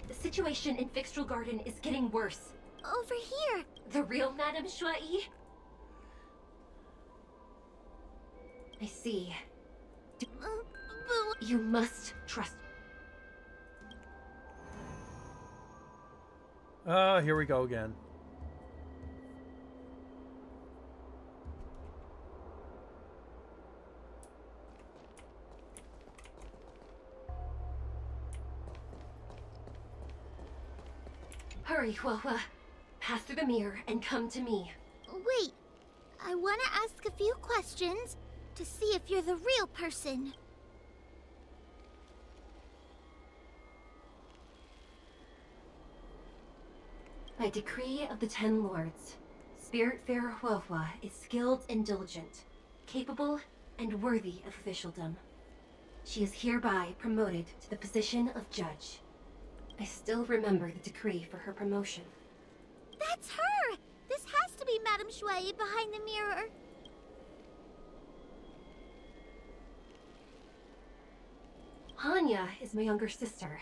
The situation in Fixtral Garden is getting worse. Over here. The real Madame Shuai? I see. You must trust. Here we go again. Hurry, Huohuo. Pass through the mirror and come to me. Wait. I want to ask a few questions to see if you're the real person. By decree of the 10 Lords, Spiritfarer Huohuo is skilled and diligent, capable and worthy of officialdom. She is hereby promoted to the position of judge. I still remember the decree for her promotion. That's her! This has to be Madame Shuai behind the mirror. Hanya is my younger sister,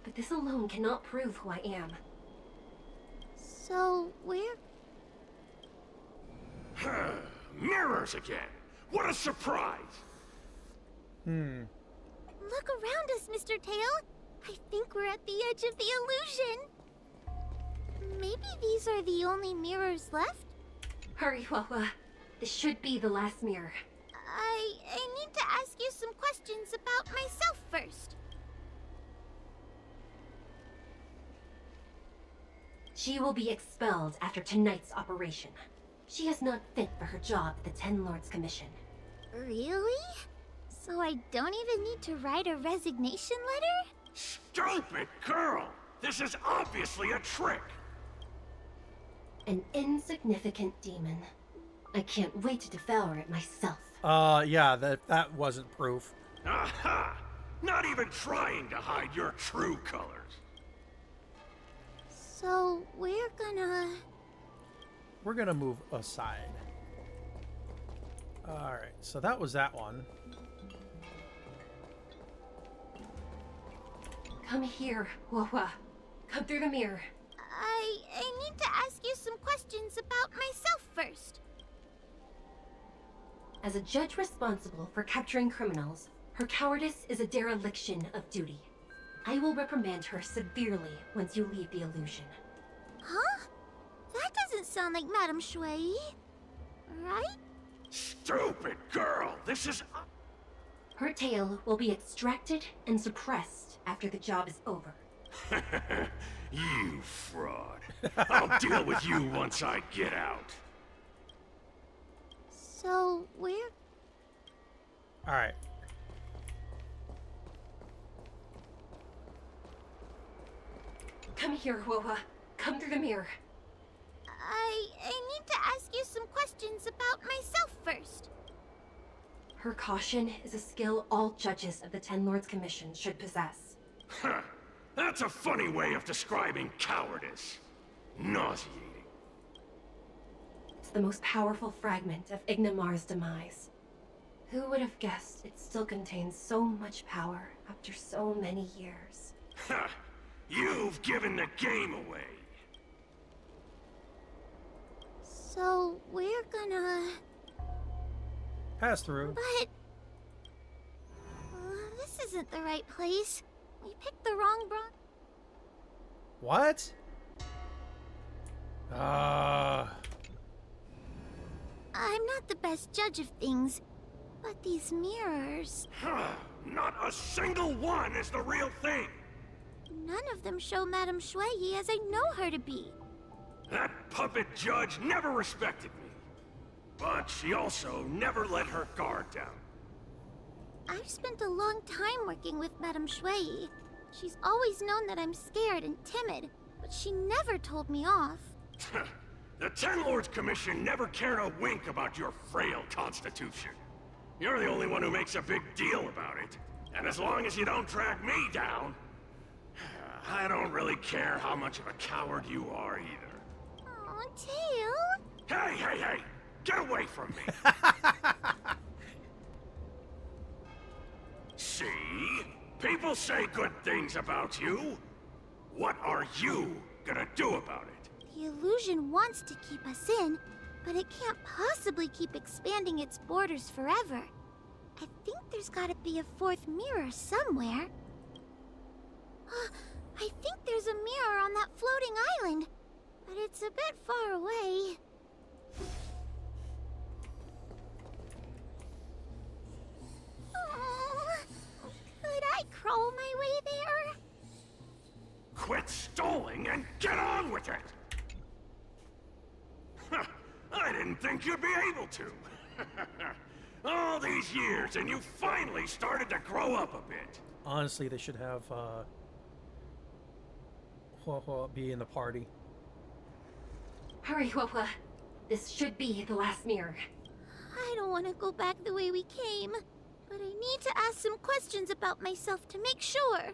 but this alone cannot prove who I am. So, where? Mirrors again! What a surprise! Look around us, Mr. Tail. I think we're at the edge of the illusion. Maybe these are the only mirrors left? Hurry, Huohuo. This should be the last mirror. I need to ask you some questions about myself first. She will be expelled after tonight's operation. She is not fit for her job at the 10 Lords Commission. Really? So I don't even need to write a resignation letter? Stupid girl! This is obviously a trick! An insignificant demon. I can't wait to devour it myself. Yeah, that wasn't proof. Aha! Not even trying to hide your true colors. So, we're gonna move aside. Alright, so that was that one. Come here, Huohuo. Come through the mirror. I need to ask you some questions about myself first. As a judge responsible for capturing criminals, her cowardice is a dereliction of duty. I will reprimand her severely once you leave the illusion. Huh? That doesn't sound like Madame Shuai, right? Stupid girl! This is... Her tail will be extracted and suppressed after the job is over. You fraud. I'll deal with you once I get out. So, where? Alright. Come here, Huohuo. Come through the mirror. I need to ask you some questions about myself first. Her caution is a skill all judges of the 10 Lords Commission should possess. Huh. That's a funny way of describing cowardice. Nauseating. It's the most powerful fragment of Ignamar's demise. Who would have guessed it still contains so much power after so many years? Ha! You've given the game away. So, we're gonna... Pass through. But... this isn't the right place. We picked the wrong What? I'm not the best judge of things, but these mirrors... Not a single one is the real thing. None of them show Madame Shuai as I know her to be. That puppet judge never respected me. But she also never let her guard down. I've spent a long time working with Madame Shuai. She's always known that I'm scared and timid, but she never told me off. The Ten Lords Commission never cared a wink about your frail constitution. You're the only one who makes a big deal about it. And as long as you don't drag me down, I don't really care how much of a coward you are either. Aw, Tail. Hey, hey, hey! Get away from me! See? People say good things about you. What are you gonna do about it? The illusion wants to keep us in, but it can't possibly keep expanding its borders forever. I think there's gotta be a fourth mirror somewhere. I think there's a mirror on that floating island, but it's a bit far away. Oh, could I crawl my way there? Quit stalling and get on with it! I didn't think you'd be able to. All these years, and you finally started to grow up a bit. Honestly, they should have Huohuo be in the party. Hurry, Huohuo. This should be the last mirror. I don't want to go back the way we came, but I need to ask some questions about myself to make sure.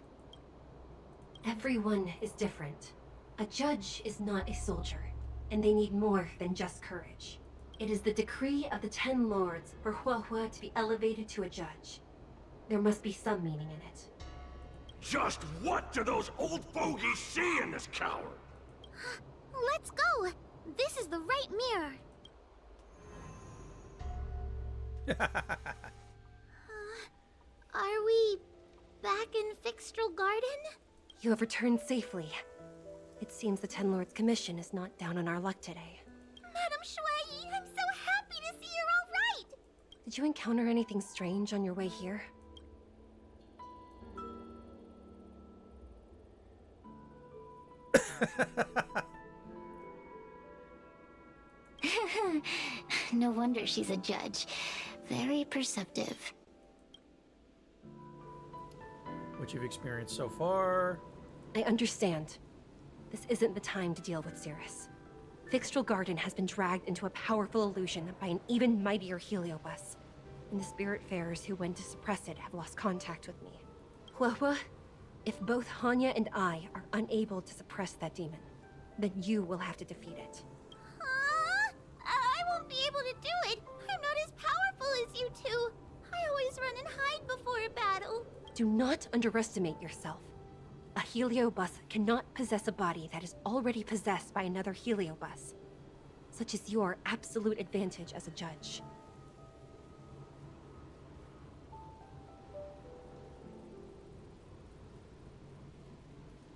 Everyone is different. A judge is not a soldier, and they need more than just courage. It is the decree of the Ten Lords for Huohuo to be elevated to a judge. There must be some meaning in it. Just what do those old fogies see in this coward? Let's go! This is the right mirror. Are we back in Fixtral Garden? You have returned safely. It seems the Ten Lords Commission is not down on our luck today. Madam Shui, I'm so happy to see you're all right! Did you encounter anything strange on your way here? No wonder she's a judge. Very perceptive. What you've experienced so far. I understand. This isn't the time to deal with Cirrus. Fixtral Garden has been dragged into a powerful illusion by an even mightier heliobus, and the Spiritfarers who went to suppress it have lost contact with me. Huohuo, if both Hanya and I are unable to suppress that demon, then you will have to defeat it. I won't be able to do it. I'm not as powerful as you two. I always run and hide before a battle. Do not underestimate yourself. A heliobus cannot possess a body that is already possessed by another heliobus. Such is your absolute advantage as a judge.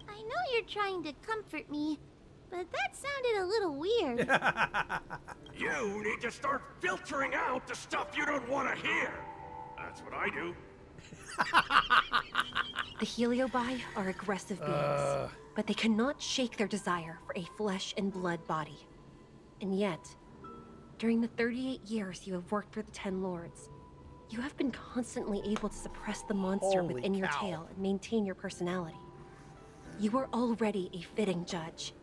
I know you're trying to comfort me, but that sounded a little weird. You need to start filtering out the stuff you don't want to hear. That's what I do. The Heliobi are aggressive beings, but they cannot shake their desire for a flesh and blood body. And yet, during the 38 years you have worked for the Ten Lords, you have been constantly able to suppress the monster Holy within your cow. tail and maintain your personality. You are already a fitting judge.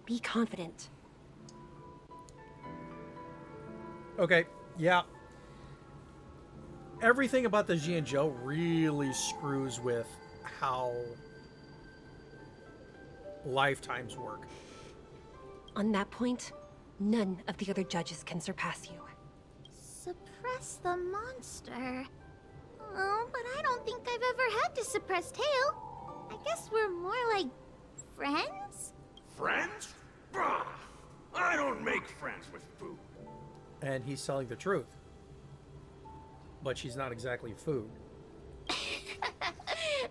Be confident. Okay, yeah. Everything about the Jianzhou really screws with how lifetimes work. On that point, none of the other judges can surpass you. Suppress the monster. Oh, but I don't think I've ever had to suppress Tail. I guess we're more like friends? Friends? Bah! I don't make friends with food. And he's telling the truth. But she's not exactly food.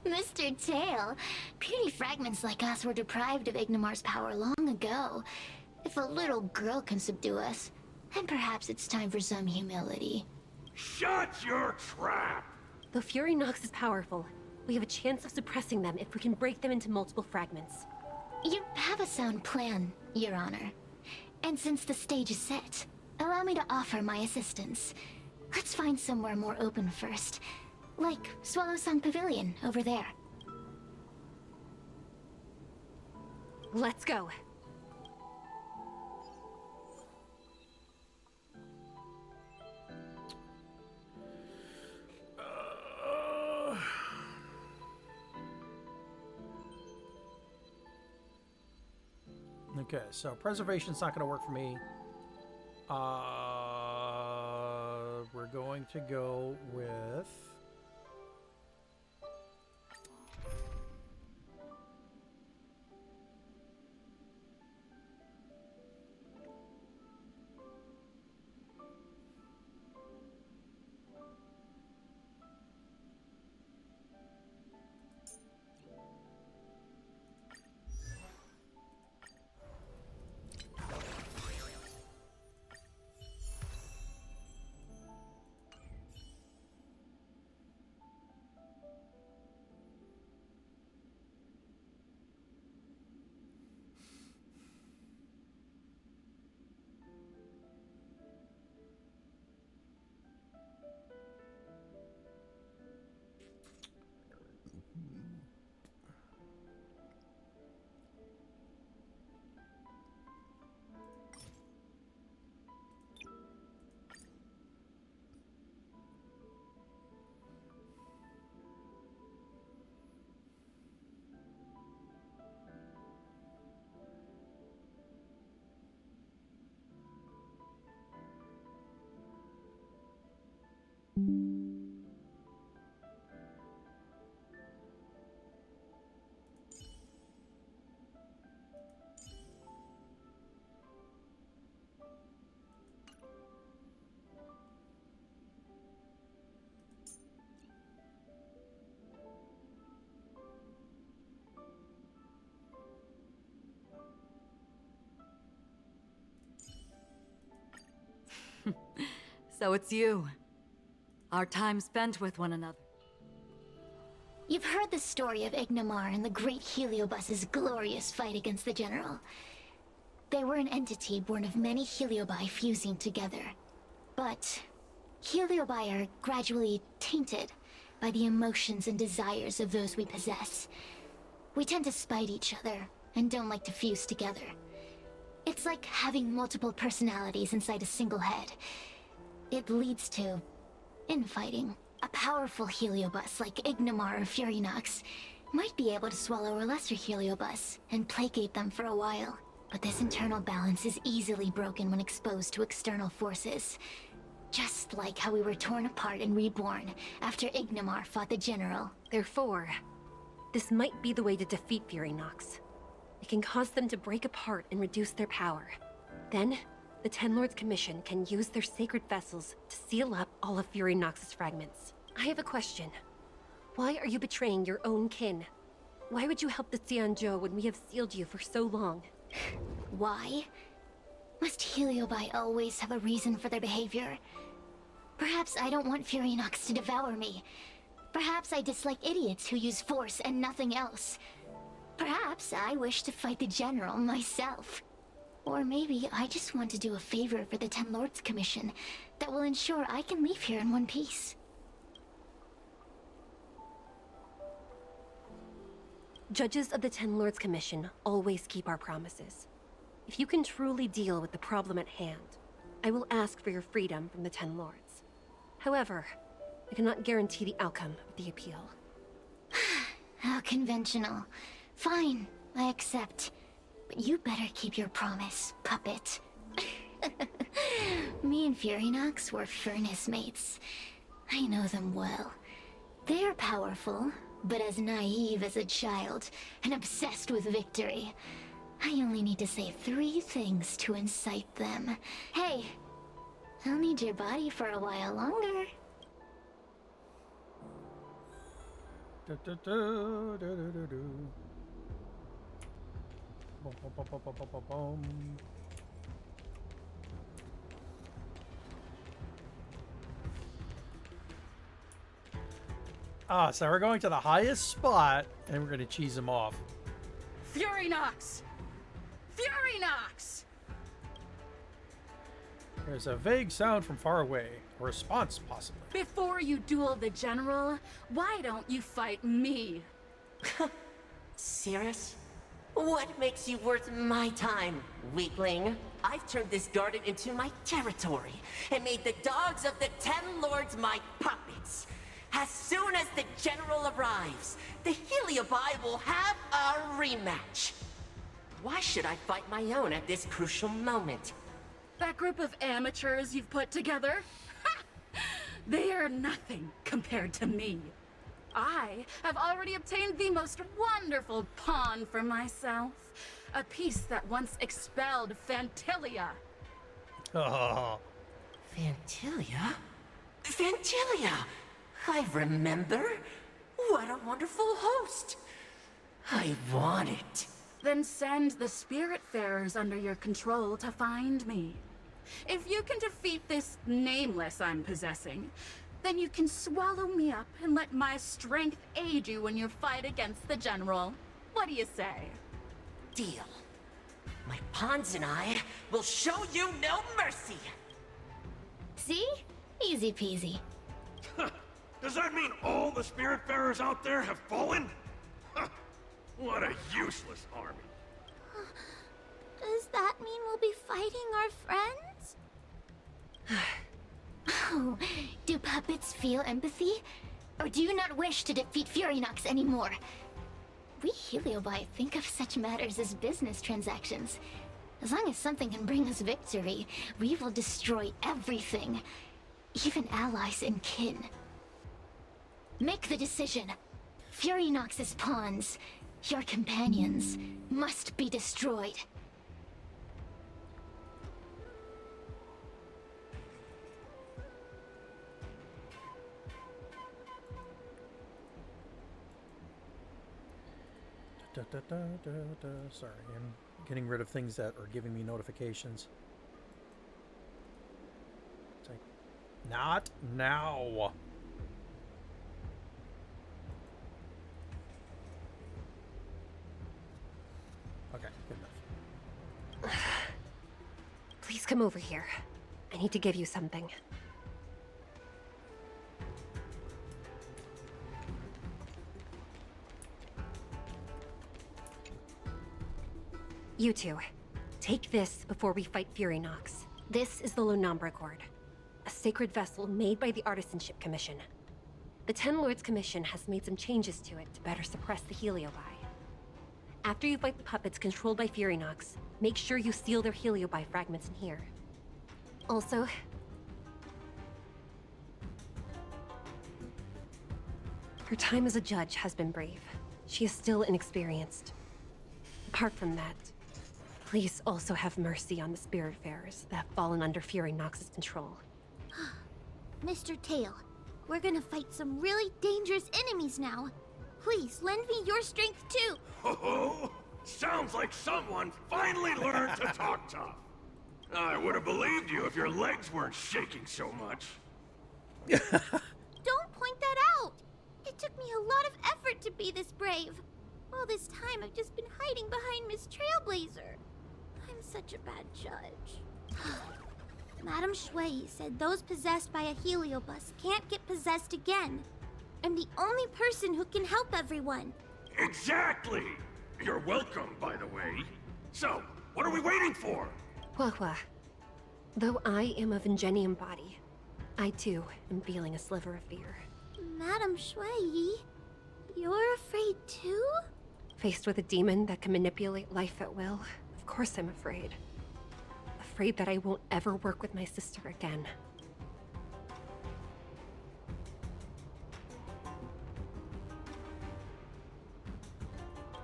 Mr. Tail, puny fragments like us were deprived of Ignimar's power long ago. If a little girl can subdue us, then perhaps it's time for some humility. Shut your trap! Though Fury Nox is powerful, we have a chance of suppressing them if we can break them into multiple fragments. You have a sound plan, Your Honor. And since the stage is set, allow me to offer my assistance. Let's find somewhere more open first. Like Swallow Song Pavilion, over there. Let's go. Okay, so preservation's not going to work for me. We're going to go with... So it's you. Our time spent with one another. You've heard the story of Ignomar and the great Heliobus's glorious fight against the General. They were an entity born of many Heliobi fusing together. But Heliobi are gradually tainted by the emotions and desires of those we possess. We tend to spite each other and don't like to fuse together. It's like having multiple personalities inside a single head. It leads to infighting. A powerful Heliobus like Ignomar or Furinox might be able to swallow a lesser Heliobus and placate them for a while. But this internal balance is easily broken when exposed to external forces. Just like how we were torn apart and reborn after Ignomar fought the General. Therefore, this might be the way to defeat Furinox. It can cause them to break apart and reduce their power. Then, the Ten Lords Commission can use their sacred vessels to seal up all of Furinox's fragments. I have a question. Why are you betraying your own kin? Why would you help the Xianzhou when we have sealed you for so long? Why? Must Heliobi always have a reason for their behavior? Perhaps I don't want Furinox to devour me. Perhaps I dislike idiots who use force and nothing else. Perhaps I wish to fight the General myself. Or maybe I just want to do a favor for the Ten Lords Commission that will ensure I can leave here in one piece. Judges of the Ten Lords Commission always keep our promises. If you can truly deal with the problem at hand, I will ask for your freedom from the Ten Lords. However, I cannot guarantee the outcome of the appeal. How conventional. Fine, I accept. But you better keep your promise, puppet. Me and Furinox were furnace mates. I know them well. They're powerful, but as naive as a child, and obsessed with victory. I only need to say 3 things to incite them. Hey, I'll need your body for a while longer. So we're going to the highest spot, and we're going to cheese him off. Furinox! Furinox! There's a vague sound from far away. A response, possibly. Before you duel the General, why don't you fight me? Serious? What makes you worth my time, weakling? I've turned this garden into my territory and made the dogs of the Ten Lords my puppets. As soon as the General arrives, the Heliobi will have a rematch. Why should I fight my own at this crucial moment? That group of amateurs you've put together? They are nothing compared to me. I have already obtained the most wonderful pawn for myself. A piece that once expelled Fantilia. Oh. Fantilia? Fantilia! I remember. What a wonderful host. I want it. Then send the Spiritfarers under your control to find me. If you can defeat this nameless I'm possessing, then you can swallow me up and let my strength aid you in your fight against the General. What do you say? Deal. My pawns and I will show you no mercy. See? Easy peasy. Does that mean all the Spiritfarers out there have fallen? What a useless army. Does that mean we'll be fighting our friends? Oh, do puppets feel empathy? Or do you not wish to defeat Furynox anymore? We Heliobi think of such matters as business transactions. As long as something can bring us victory, we will destroy everything. Even allies and kin. Make the decision. Furynox's pawns, your companions, must be destroyed. Sorry, I'm getting rid of things that are giving me notifications. It's like, not now. Okay, good enough. Please come over here. I need to give you something. You two, take this before we fight Furynox. This is the Lunombra Gourd, a sacred vessel made by the Artisanship Commission. The Ten Lords Commission has made some changes to it to better suppress the Heliobi. After you fight the puppets controlled by Furynox, make sure you seal their Heliobi fragments in here. Also, her time as a judge has been brave. She is still inexperienced. Apart from that, please also have mercy on the Spiritfarers that have fallen under Furynox's control. Mr. Tail, we're gonna fight some really dangerous enemies now. Please, lend me your strength too. Oh, sounds like someone finally learned to talk tough. I would have believed you if your legs weren't shaking so much. Don't point that out! It took me a lot of effort to be this brave. All this time I've just been hiding behind Miss Trailblazer. I'm such a bad judge. Madame Shui said those possessed by a heliobus can't get possessed again. I'm the only person who can help everyone. Exactly! You're welcome, by the way. So, what are we waiting for? Huohuo, though I am of Ingenium body, I too am feeling a sliver of fear. Madame Shui, you're afraid too? Faced with a demon that can manipulate life at will, of course I'm afraid. Afraid that I won't ever work with my sister again.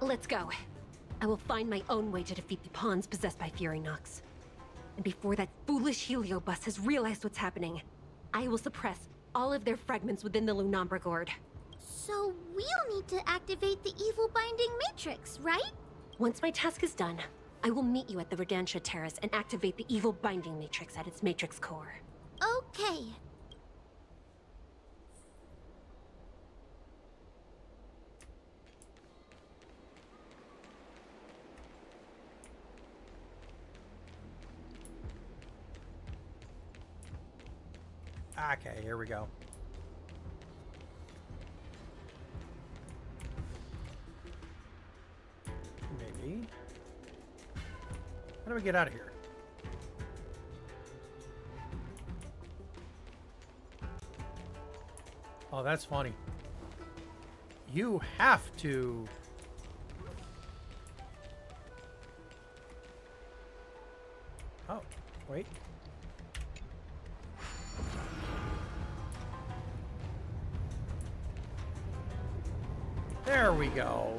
Let's go. I will find my own way to defeat the pawns possessed by Furynox. And before that foolish heliobus has realized what's happening, I will suppress all of their fragments within the Lunombra Gourd. So we'll need to activate the evil binding matrix, right? Once my task is done, I will meet you at the Regantia Terrace and activate the evil binding matrix at its matrix core. Okay. Okay, here we go. Maybe. How do we get out of here? Oh, that's funny. You have to Oh, wait. There we go.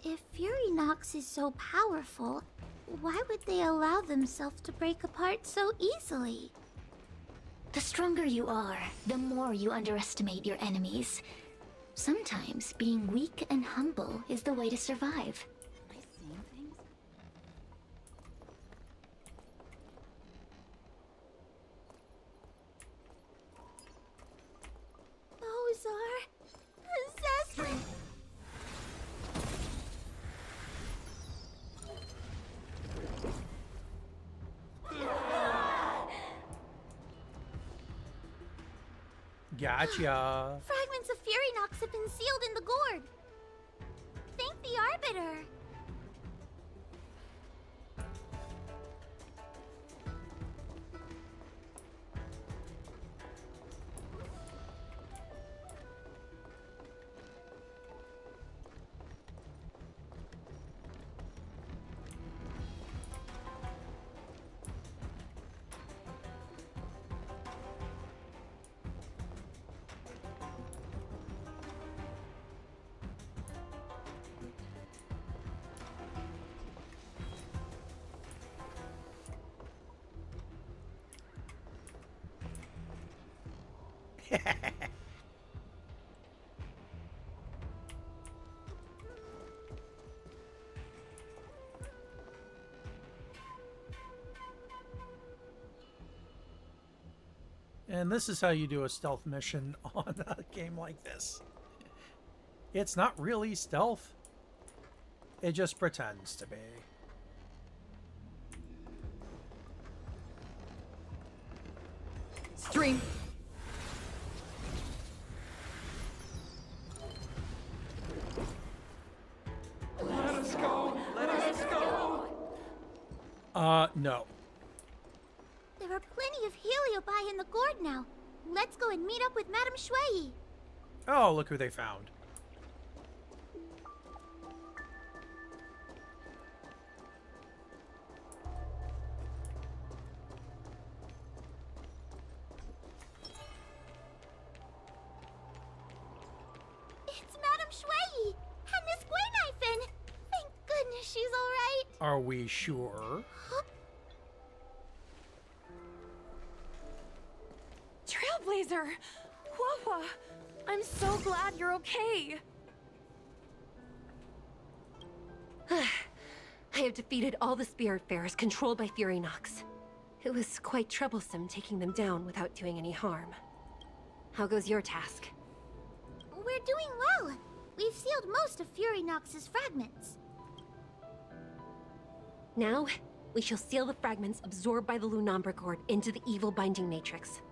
If Furynox is so powerful, why would they allow themselves to break apart so easily? The stronger you are, the more you underestimate your enemies. Sometimes being weak and humble is the way to survive. Am I seeing things? Those are possessed. Gotcha. Fragments of Furynox have been sealed in the gourd. Thank the Arbiter. And this is how you do a stealth mission on a game like this. It's not really stealth. It just pretends to be. Stream. Let us go! Let us go! No. There are plenty of heliobi in the gourd now. Let's go and meet up with Madame Shui. Oh, look who they found. It's Madame Shui and Miss Guinaifen. Thank goodness she's all right. Are we sure? Trailblazer! Huohuo! I'm so glad you're okay! I have defeated all the Spiritfarers controlled by Furynox. It was quite troublesome taking them down without doing any harm. How goes your task? We're doing well. We've sealed most of Furynox's fragments. Now, we shall seal the fragments absorbed by the Lunombra Cord into the evil binding matrix.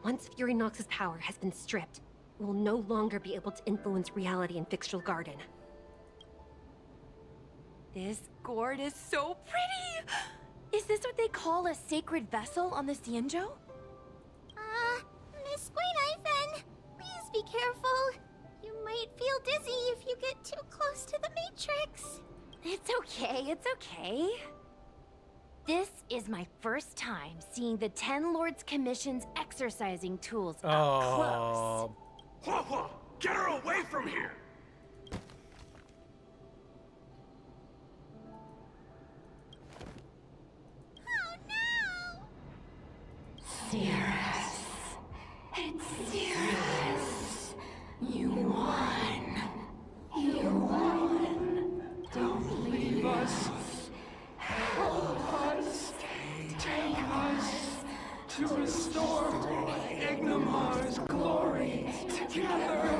Once Furynox's power has been stripped, it will no longer be able to influence reality in Fixtral Garden. This gourd is so pretty! Is this what they call a sacred vessel on the Xianzhou? Miss Guinaifen, please be careful. You might feel dizzy if you get too close to the Matrix. It's okay, it's okay. This is my first time seeing the Ten Lords Commission's exercising tools up close. Huohuo, get her away from here! Oh no! Cirrus. It's Cirrus. You won. You won. Don't leave us. Help us. Take us to restore Ignimar's glory together.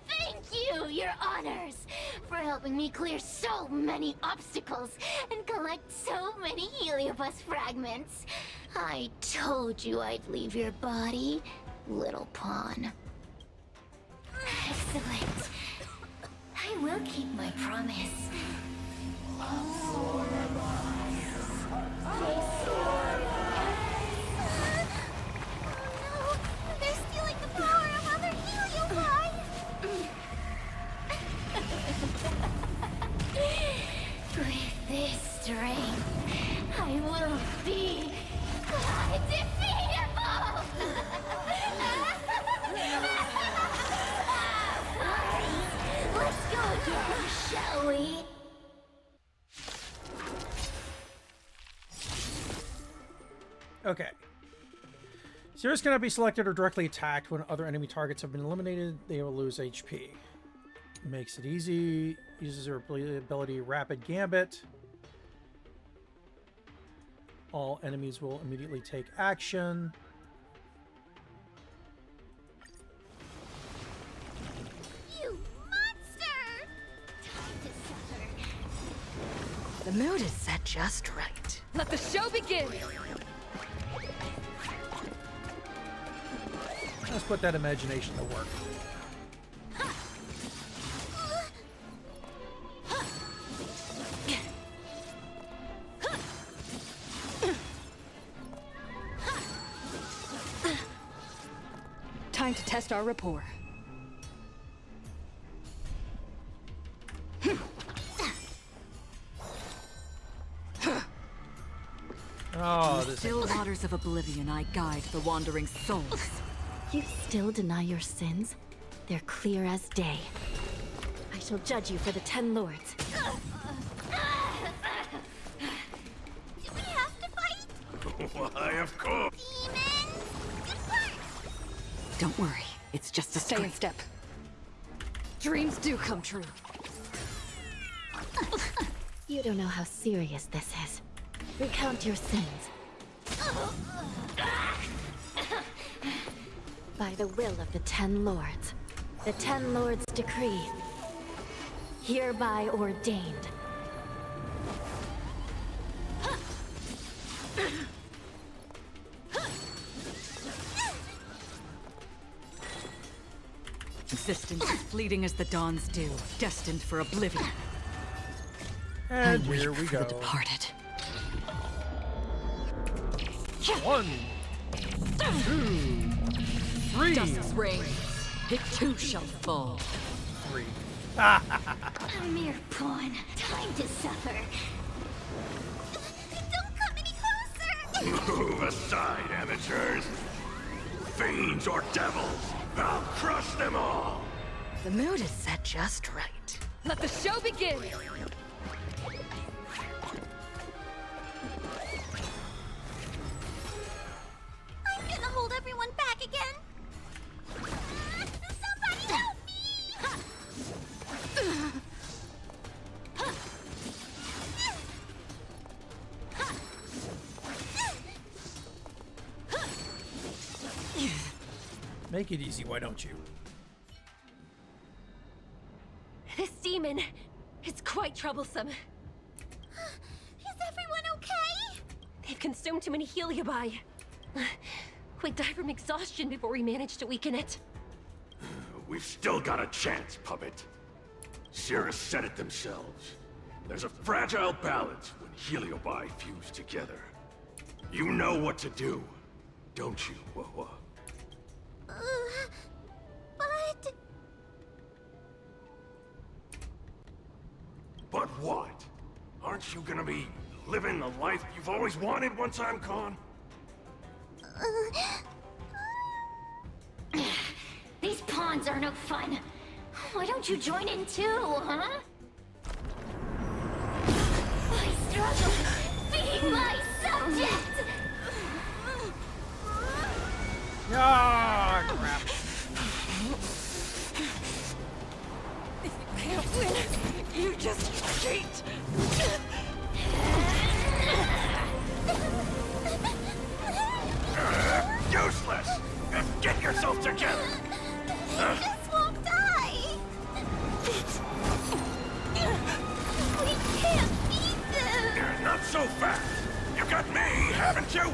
Thank you, your honors, for helping me clear so many obstacles and collect so many Heliobus fragments. I told you I'd leave your body, little pawn. Excellent. I will keep my promise. Absorb us. Absorb us. this strength, I will be undefeatable! Let's go again, shall we? Okay. Zera's cannot be selected or directly attacked. When other enemy targets have been eliminated, they will lose HP. Makes it easy. Uses her ability Rapid Gambit. All enemies will immediately take action. You monster! Time to suffer. The mood is set just right. Let the show begin! Let's put that imagination to work. Time to test our rapport. Oh, In the still waters of oblivion, I guide the wandering souls. You still deny your sins? They're clear as day. I shall judge you for the 10 lords. Do we have to fight? Why, of course. Demons? Depart! Don't worry, it's just a stay in step. Dreams do come true. You don't know how serious this is. Recount your sins. By the will of the 10 lords, the 10 lords decree, hereby ordained. Existence is fleeting as the dawn's dew, destined for oblivion. And I here weep we for go. the departed. 1, 2, 3. Justice reigns. It too shall fall. 3. A mere pawn. Time to suffer. Don't come any closer! Move aside, amateurs. Fiends or devils, I'll crush them all. The mood is set just right. Let the show begin! I'm gonna hold everyone back again. Somebody help me! Make it easy, why don't you? This demon is quite troublesome. Is everyone okay? They've consumed too many Heliobi. We die from exhaustion before we manage to weaken it. We've still got a chance, puppet. Cirrus said it themselves. There's a fragile balance when Heliobi fuse together. You know what to do, don't you, Huohuo? But... But what? Aren't you gonna be living the life you've always wanted once I'm gone? These pawns are no fun. Why don't you join in too, huh? I struggle being my subject! Ah, crap. If you can't win, you just cheat! Useless! Get yourself together! This won't die! We can't beat them! Not so fast! You got me, haven't you?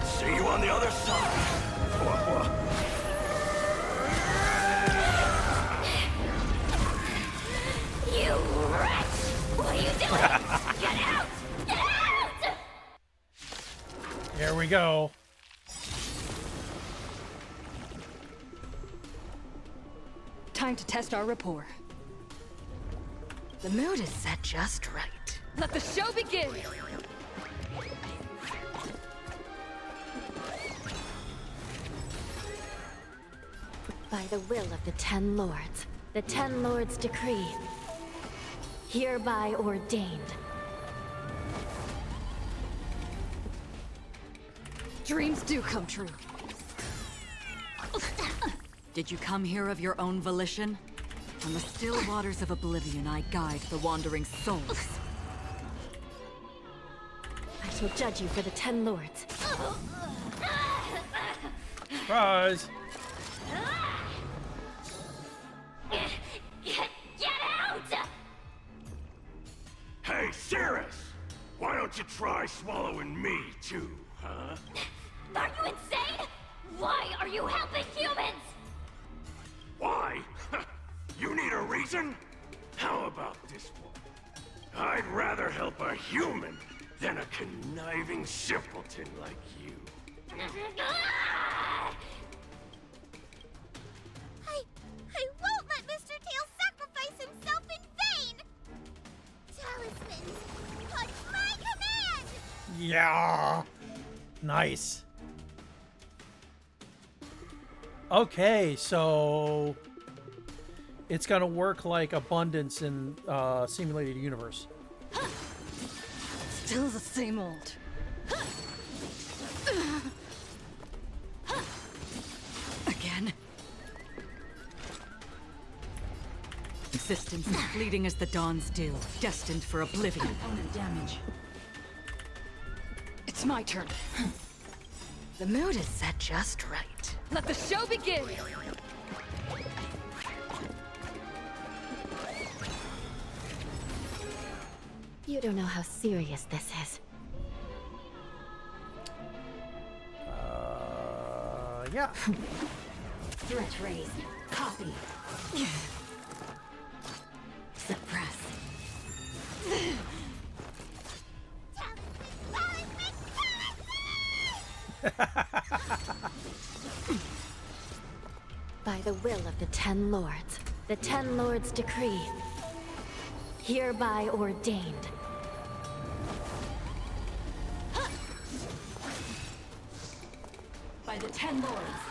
See you on the other side. You wretch! What are you doing? Get out! Get Here we go. Time to test our rapport. The mood is set just right. Let the show begin! By the will of the Ten Lords, the Ten Lords decree, hereby ordained. Dreams do come true. Did you come here of your own volition? On the still waters of oblivion, I guide the wandering souls. I shall judge you for the Ten Lords. Surprise! Get out! Hey, Cirrus! Why don't you try swallowing me, too, huh? Are you insane? Why are you helping humans? Why? You need a reason? How about this one? I'd rather help a human than a conniving simpleton like you. I won't let Mr. Tail sacrifice himself in vain! Talismans, on my command! Yeah. Nice. Okay, so it's gonna work like abundance in simulated universe. Still the same old. Again. Existence is fleeting as the dawn's dew, destined for oblivion. Component damage. It's my turn. The mood is set just right. Let the show begin! You don't know how serious this is. Yeah. Threat raised. Copy. Suppress. By the will of the Ten Lords, the Ten Lords decree, hereby ordained. By the Ten Lords.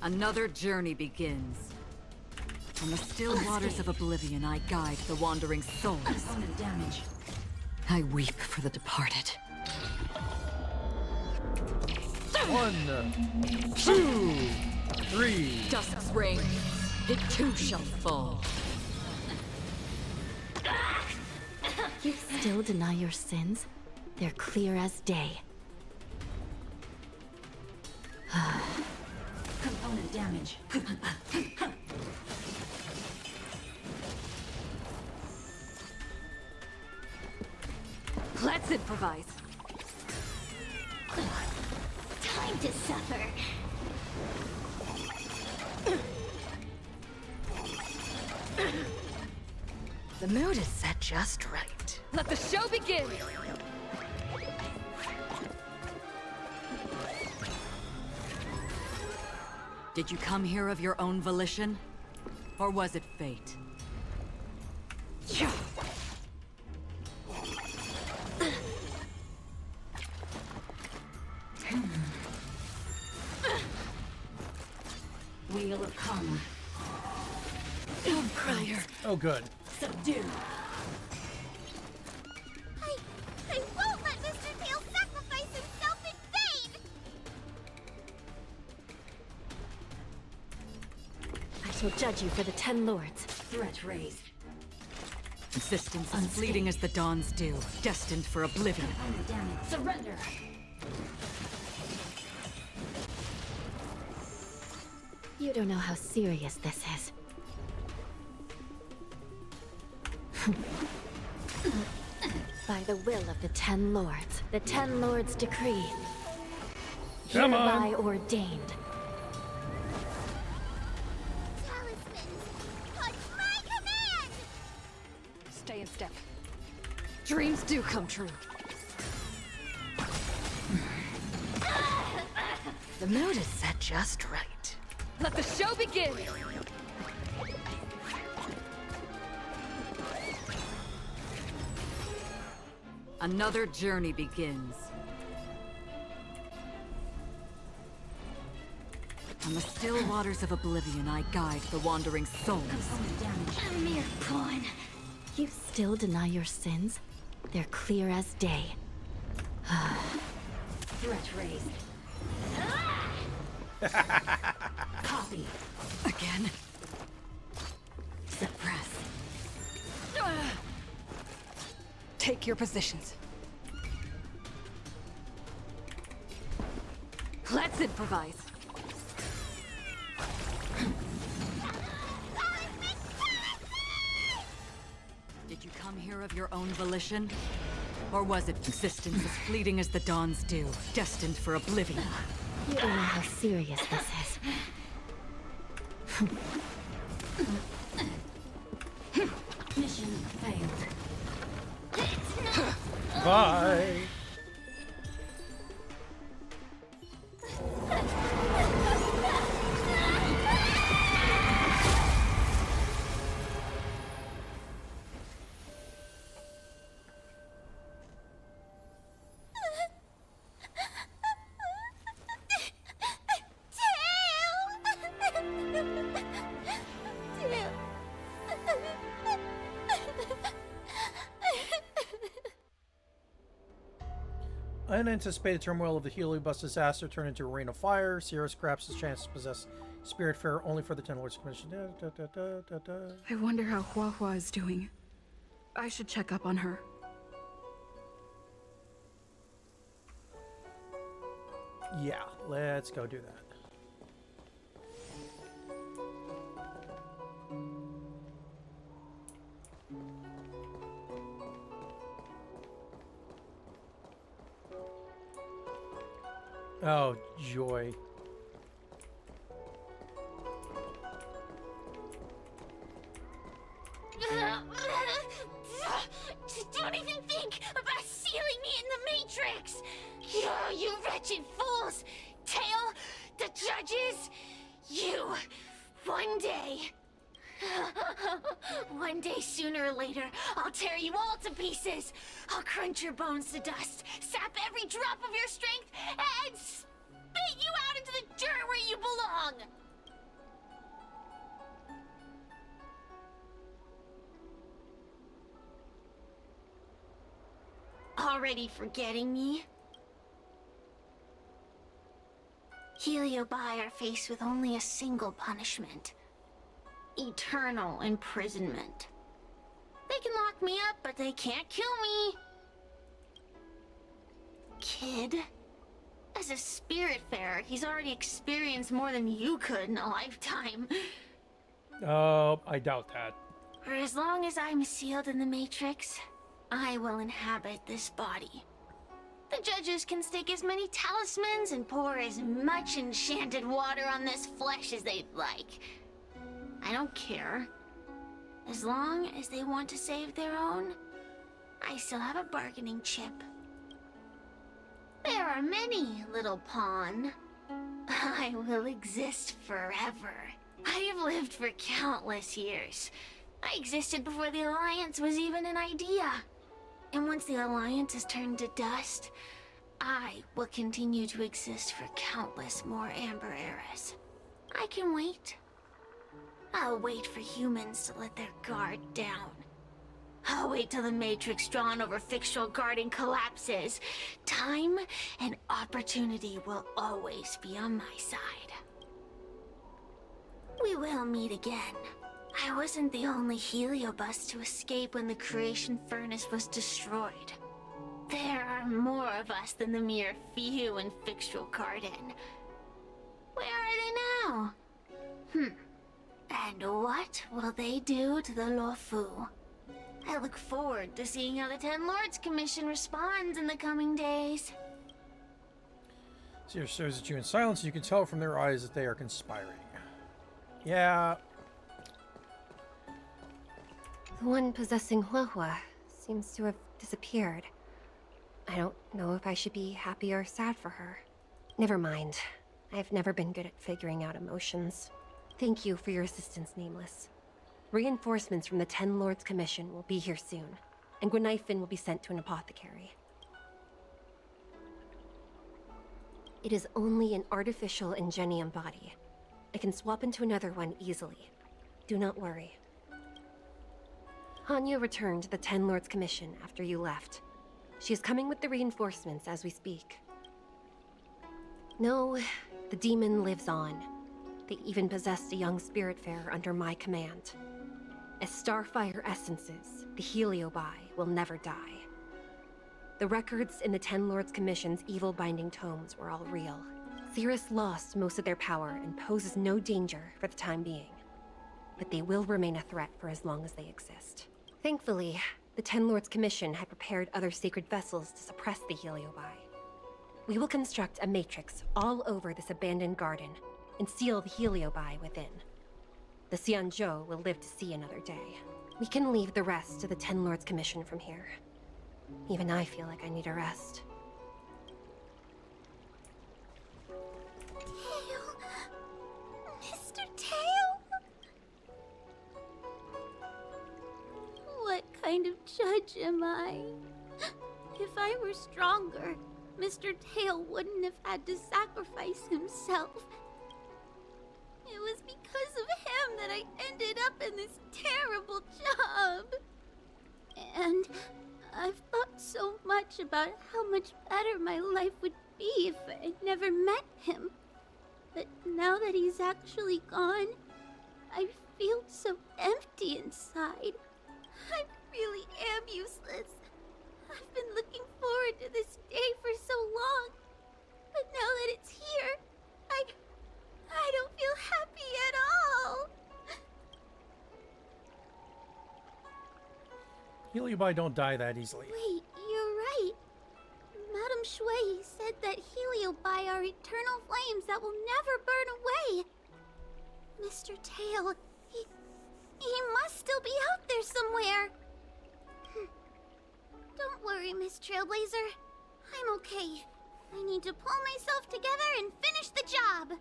Another journey begins. On the still waters of oblivion, I guide the wandering souls. Component damage. I weep for the departed. 1, 2, 3. Dusk's reign. It too shall fall. You still deny your sins? They're clear as day. Component damage. Let's improvise. Time to suffer. The mood is set just right. Let the show begin! Did you come here of your own volition? Or was it fate? Yeah. Wheel of Karma. Crier. Oh, good. Subdue. I won't let Mr. Tail sacrifice himself in vain! I shall judge you for the Ten Lords. Threat raised. Existence is fleeting as the dawn's dew, destined for oblivion. Damage. Surrender! You don't know how serious this is. By the will of the Ten Lords, the Ten Lords decree, Come on. hereby ordained. Talismans, on my command! Stay in step. dreams do come true. The mood is set just right. Let the show begin! Another journey begins. On the still waters of oblivion, I guide the wandering souls. A mere pawn. You still deny your sins? They're clear as day. Threat raised. Copy. Again? Suppress. Take your positions. Let's improvise. Did you come here of your own volition? Or was it existence as fleeting as the dawn's dew, destined for oblivion? You don't know how serious this is. Mission failed. Bye. Unanticipated turmoil of the Heliobus disaster turned into a rain of fire. Sierra scraps his chance to possess Spiritfarer only for the Ten Lords Commission. I wonder how Huohuo is doing. I should check up on her. Yeah, let's go do that. Oh, joy. Don't even think about sealing me in the Matrix! You wretched fools! Tail, the judges, you, one day... One day, sooner or later, I'll tear you all to pieces! I'll crunch your bones to dust, sap every drop of your strength, and spit you out into the dirt where you belong! Already forgetting me? Heliobi are faced with only a single punishment. Eternal imprisonment. They can lock me up, but they can't kill me. Kid, as a Spiritfarer, he's already experienced more than you could in a lifetime. Oh, I doubt that. For as long as I'm sealed in the Matrix, I will inhabit this body. The judges can stake as many talismans and pour as much enchanted water on this flesh as they'd like. I don't care. As long as they want to save their own, I still have a bargaining chip. There are many, little pawn. I will exist forever. I have lived for countless years. I existed before the Alliance was even an idea. And once the Alliance is turned to dust, I will continue to exist for countless more Amber eras. I can wait. I'll wait for humans to let their guard down. I'll wait till the Matrix drawn over Fixtural Garden collapses. Time and opportunity will always be on my side. We will meet again. I wasn't the only Heliobus to escape when the creation furnace was destroyed. There are more of us than the mere few in Fixtural Garden. Where are they now? And what will they do to the Luofu? I look forward to seeing how the Ten Lords Commission responds in the coming days. Seer stares at you in silence. You can tell from their eyes that they are conspiring. Yeah. The one possessing Huohuo seems to have disappeared. I don't know if I should be happy or sad for her. Never mind. I've never been good at figuring out emotions. Thank you for your assistance, Nameless. Reinforcements from the Ten Lords Commission will be here soon, and Gwenifin will be sent to an apothecary. It is only an artificial ingenium body. I can swap into another one easily. Do not worry. Hanya returned to the Ten Lords Commission after you left. She is coming with the reinforcements as we speak. No, the demon lives on. They even possessed a young spiritfarer under my command. As Starfire essences, the Heliobi will never die. The records in the Ten Lords Commission's evil binding tomes were all real. Cirrus lost most of their power and poses no danger for the time being. But they will remain a threat for as long as they exist. Thankfully, the Ten Lords Commission had prepared other sacred vessels to suppress the Heliobi. We will construct a matrix all over this abandoned garden and seal the Heliobi within. The Xianzhou will live to see another day. We can leave the rest to the Ten Lords Commission from here. Even I feel like I need a rest. Tail! Mr. Tail! What kind of judge am I? If I were stronger, Mr. Tail wouldn't have had to sacrifice himself. It was because of him that I ended up in this terrible job. And I've thought so much about how much better my life would be if I never met him. But now that he's actually gone, I feel so empty inside. I really am useless. I've been looking forward to this day for so long. But now that it's here, I don't feel happy at all. Heliobi don't die that easily. Wait, you're right. Madame Shui said that Heliobi are eternal flames that will never burn away. Mr. Tail, he must still be out there somewhere. Don't worry, Miss Trailblazer. I'm okay. I need to pull myself together and finish the job.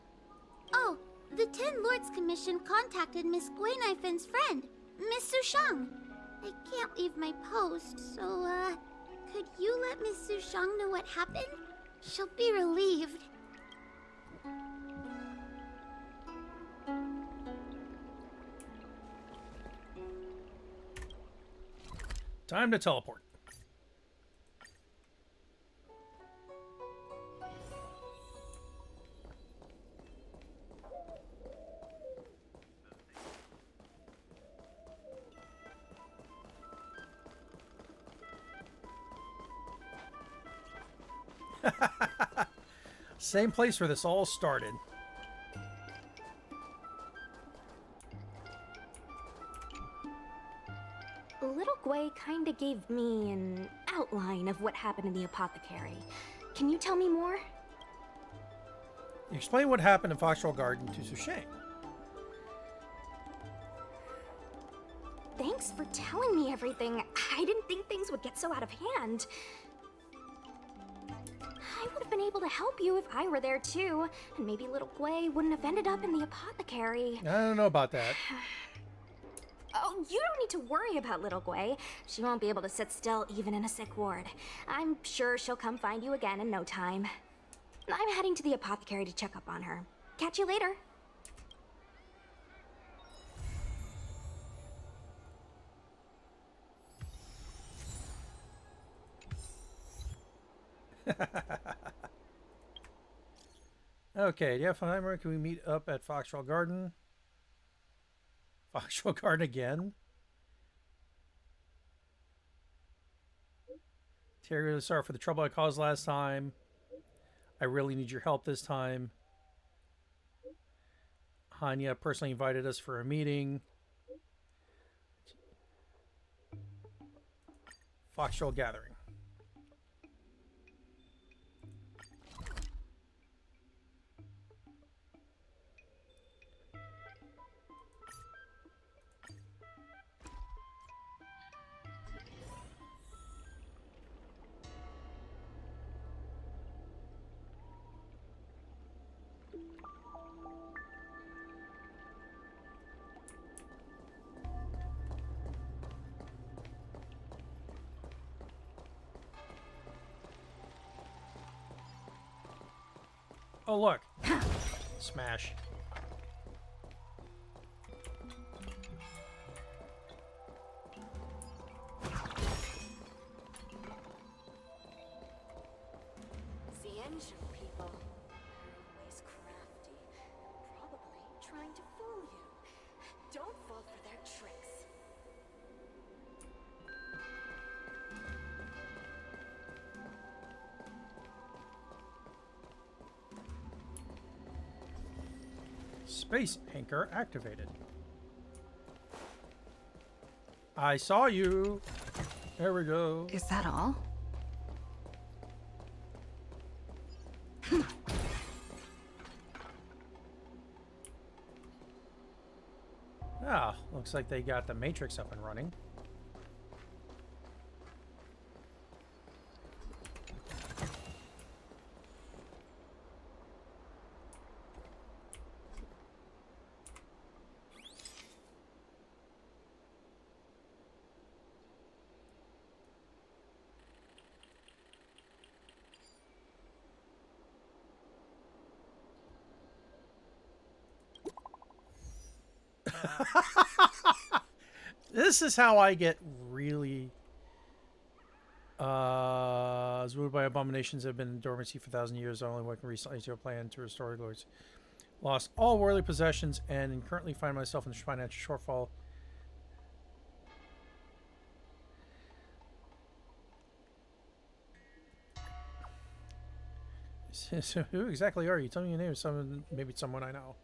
Oh, the Ten Lords Commission contacted Miss Guinaifin's friend, Miss Sushang. I can't leave my post, so, could you let Miss Sushang know what happened? She'll be relieved. Time to teleport. Same place where this all started. Little Gui kinda gave me an outline of what happened in the apothecary. Can you tell me more? You explain what happened in Foxtrot Garden to Sushang. Thanks for telling me everything. I didn't think things would get so out of hand. I would have been able to help you if I were there too, and maybe little Gui wouldn't have ended up in the apothecary. I don't know about that. Oh, you don't need to worry about little Gui. She won't be able to sit still even in a sick ward. I'm sure she'll come find you again in no time. I'm heading to the apothecary to check up on her. Catch you later. Okay, do you have time? Can we meet up at Foxtrot Garden? Foxtrot Garden again? Terry, really sorry for the trouble I caused last time. I really need your help this time. Hanya personally invited us for a meeting. Foxtrot Gathering. Oh, look. Smash. Ciencio people. They're always crafty. Probably trying to fool you. Don't fall for their tricks. Space anchor activated. I saw you. There we go. Is that all? Ah, looks like they got the Matrix up and running. This is how I get really ruled by abominations that have been in dormancy for 1,000 years, only working recently to a plan to restore glories. Lost all worldly possessions and currently find myself in financial shortfall. So who exactly are you? Tell me your name. Someone, maybe someone I know.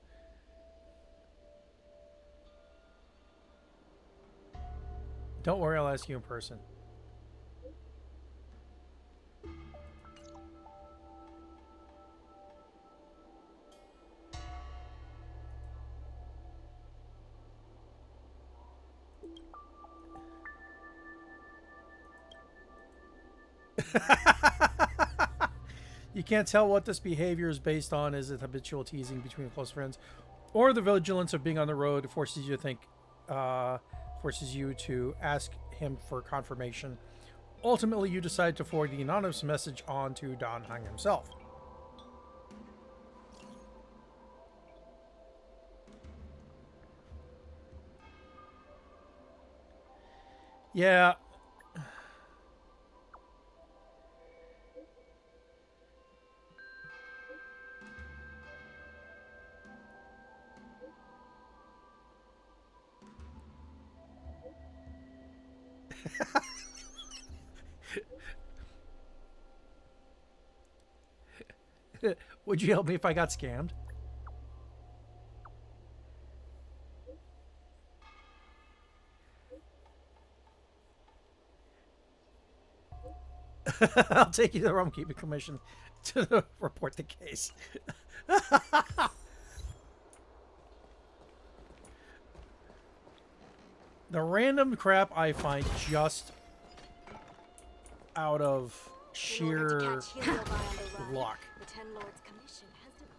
Don't worry, I'll ask you in person. You can't tell what this behavior is based on. Is it habitual teasing between close friends, or the vigilance of being on the road forces you to think, forces you to ask him for confirmation? Ultimately, you decide to forward the anonymous message on to Don Hung himself. Yeah. Would you help me if I got scammed? I'll take you to the Rome Keeping Commission to report the case. The random crap I find just out of sheer luck. The Ten Lords Commission has deposited.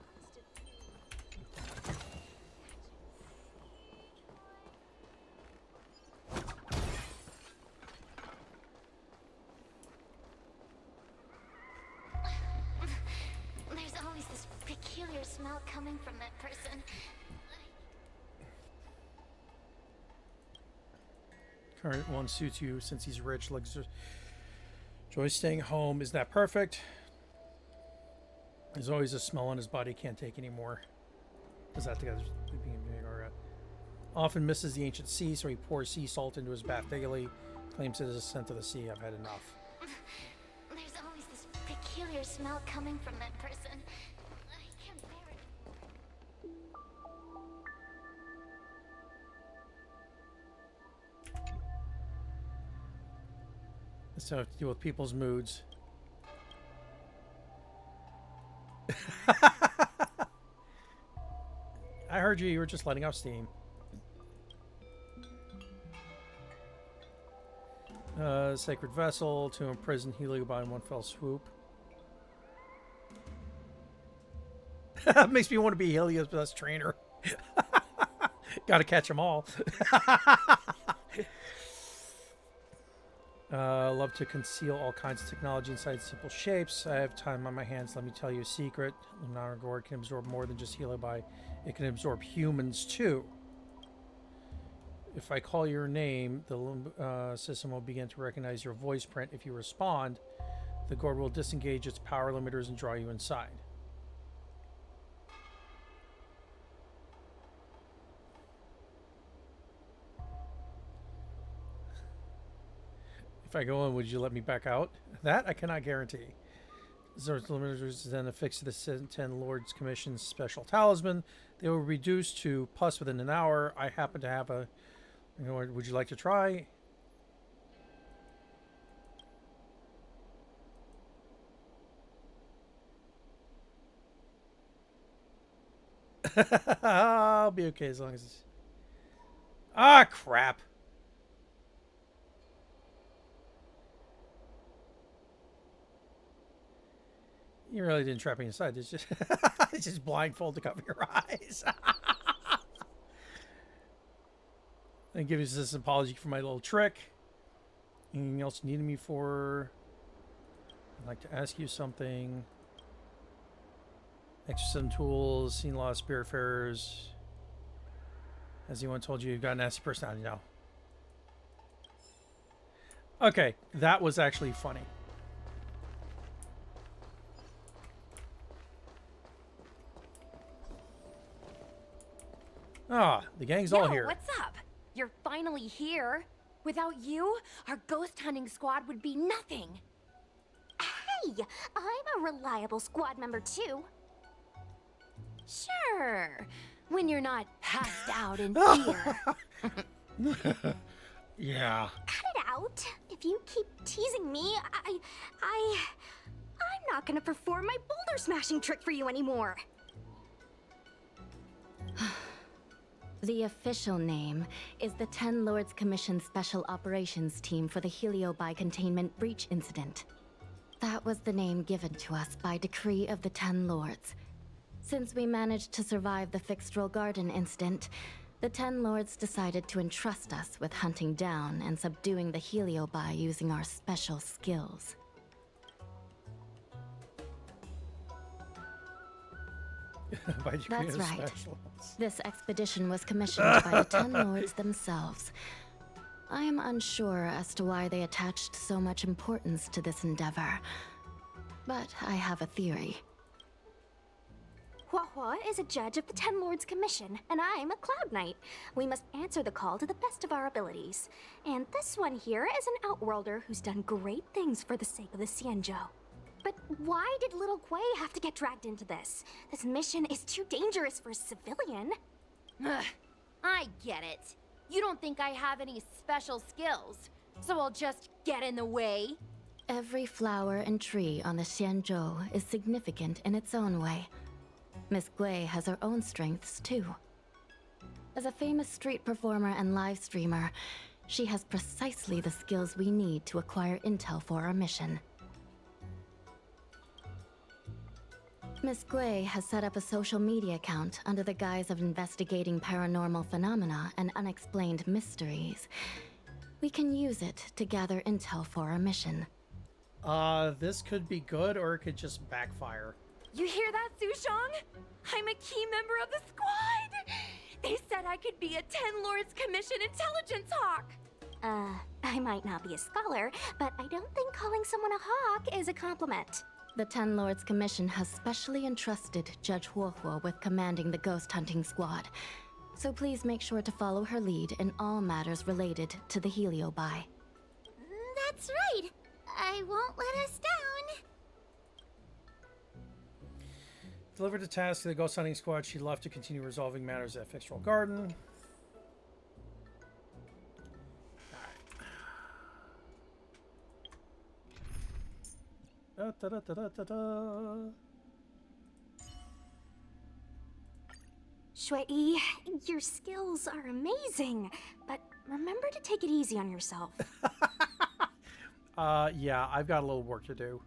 There's always this peculiar smell coming from that person. Current one suits you since he's rich. Joy staying home. Isn't that perfect? There's always a smell on his body he can't take anymore. Is that together? Often misses the ancient sea, so he pours sea salt into his bath daily. Claims it is a scent of the sea. I've had enough. There's always this peculiar smell coming from that person. I can't bear it. It's to have to deal with people's moods. I heard you. You were just letting off steam. Sacred vessel to imprison Heliobot in one fell swoop. Makes me want to be Helios' best trainer. Got to catch them all. Love to conceal all kinds of technology inside simple shapes. I have time on my hands. Let me tell you a secret. Lunar Gourd can absorb more than just Heliobi. It can absorb humans too. If I call your name, the system will begin to recognize your voice print. If you respond, the gourd will disengage its power limiters and draw you inside. If I go in, would you let me back out? That I cannot guarantee. Zord's limiters is then affixed to the 10 Lords Commission's special talisman. They will reduce to pus within an hour. I happen to have a... You know, would you like to try? I'll be okay as long as it's... Ah, crap. You really didn't trap me inside. It's just, it's just blindfold to cover your eyes. And give you this apology for my little trick. Anything else you needed me for? I'd like to ask you something. Exorcism tools, seen a lot of spiritfarers. Has anyone told you you've got a nasty personality now? Okay, that was actually funny. Ah, the gang's all here. What's up? You're finally here. Without you, our ghost hunting squad would be nothing. Hey, I'm a reliable squad member too. Sure, when you're not passed out in fear. Yeah. Cut it out. If you keep teasing me, I'm not gonna perform my boulder smashing trick for you anymore. The official name is the 10 Lords Commission Special Operations Team for the Heliobi Containment Breach Incident. That was the name given to us by decree of the 10 Lords. Since we managed to survive the Fixtral Garden incident, the 10 Lords decided to entrust us with hunting down and subduing the Heliobi using our special skills. That's right. This expedition was commissioned by the 10 Lords themselves. I am unsure as to why they attached so much importance to this endeavor, but I have a theory. Huohuo is a judge of the 10 Lords Commission, and I'm a Cloud Knight. We must answer the call to the best of our abilities. And this one here is an Outworlder who's done great things for the sake of the Xianzhou. But why did little Gui have to get dragged into this? This mission is too dangerous for a civilian. Ugh, I get it. You don't think I have any special skills, so I'll just get in the way? Every flower and tree on the Xianzhou is significant in its own way. Miss Gui has her own strengths, too. As a famous street performer and live streamer, she has precisely the skills we need to acquire intel for our mission. Miss Gui has set up a social media account under the guise of investigating paranormal phenomena and unexplained mysteries. We can use it to gather intel for our mission. This could be good or it could just backfire. You hear that, Sushong? I'm a key member of the squad! They said I could be a 10 Lords Commission intelligence hawk! I might not be a scholar, but I don't think calling someone a hawk is a compliment. The 10 Lords Commission has specially entrusted Judge Huohuo with commanding the ghost hunting squad. So please make sure to follow her lead in all matters related to the Heliobi. That's right. I won't let us down. Delivered the task to the ghost hunting squad. She left to continue resolving matters at Fixtral Garden. Da, da, da, da, da, da. Shui, your skills are amazing, but remember to take it easy on yourself. Yeah, I've got a little work to do.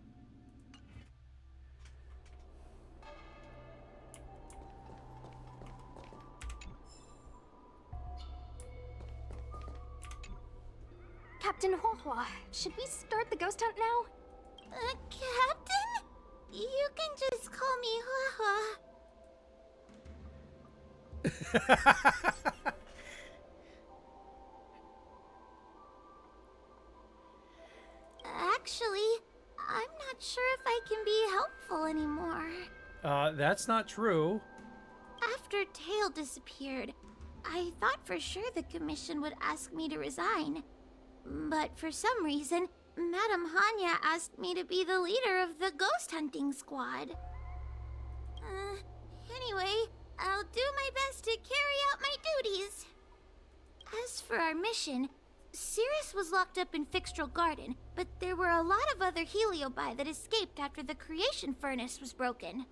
Captain Huohuo, should we start the ghost hunt now? Captain? You can just call me Huohuo. Actually, I'm not sure if I can be helpful anymore. That's not true. After Tale disappeared, I thought for sure the commission would ask me to resign. But for some reason, Madame Hanya asked me to be the leader of the ghost hunting squad. Anyway, I'll do my best to carry out my duties. As for our mission, Cirrus was locked up in Fixtral Garden, but there were a lot of other Heliobi that escaped after the creation furnace was broken.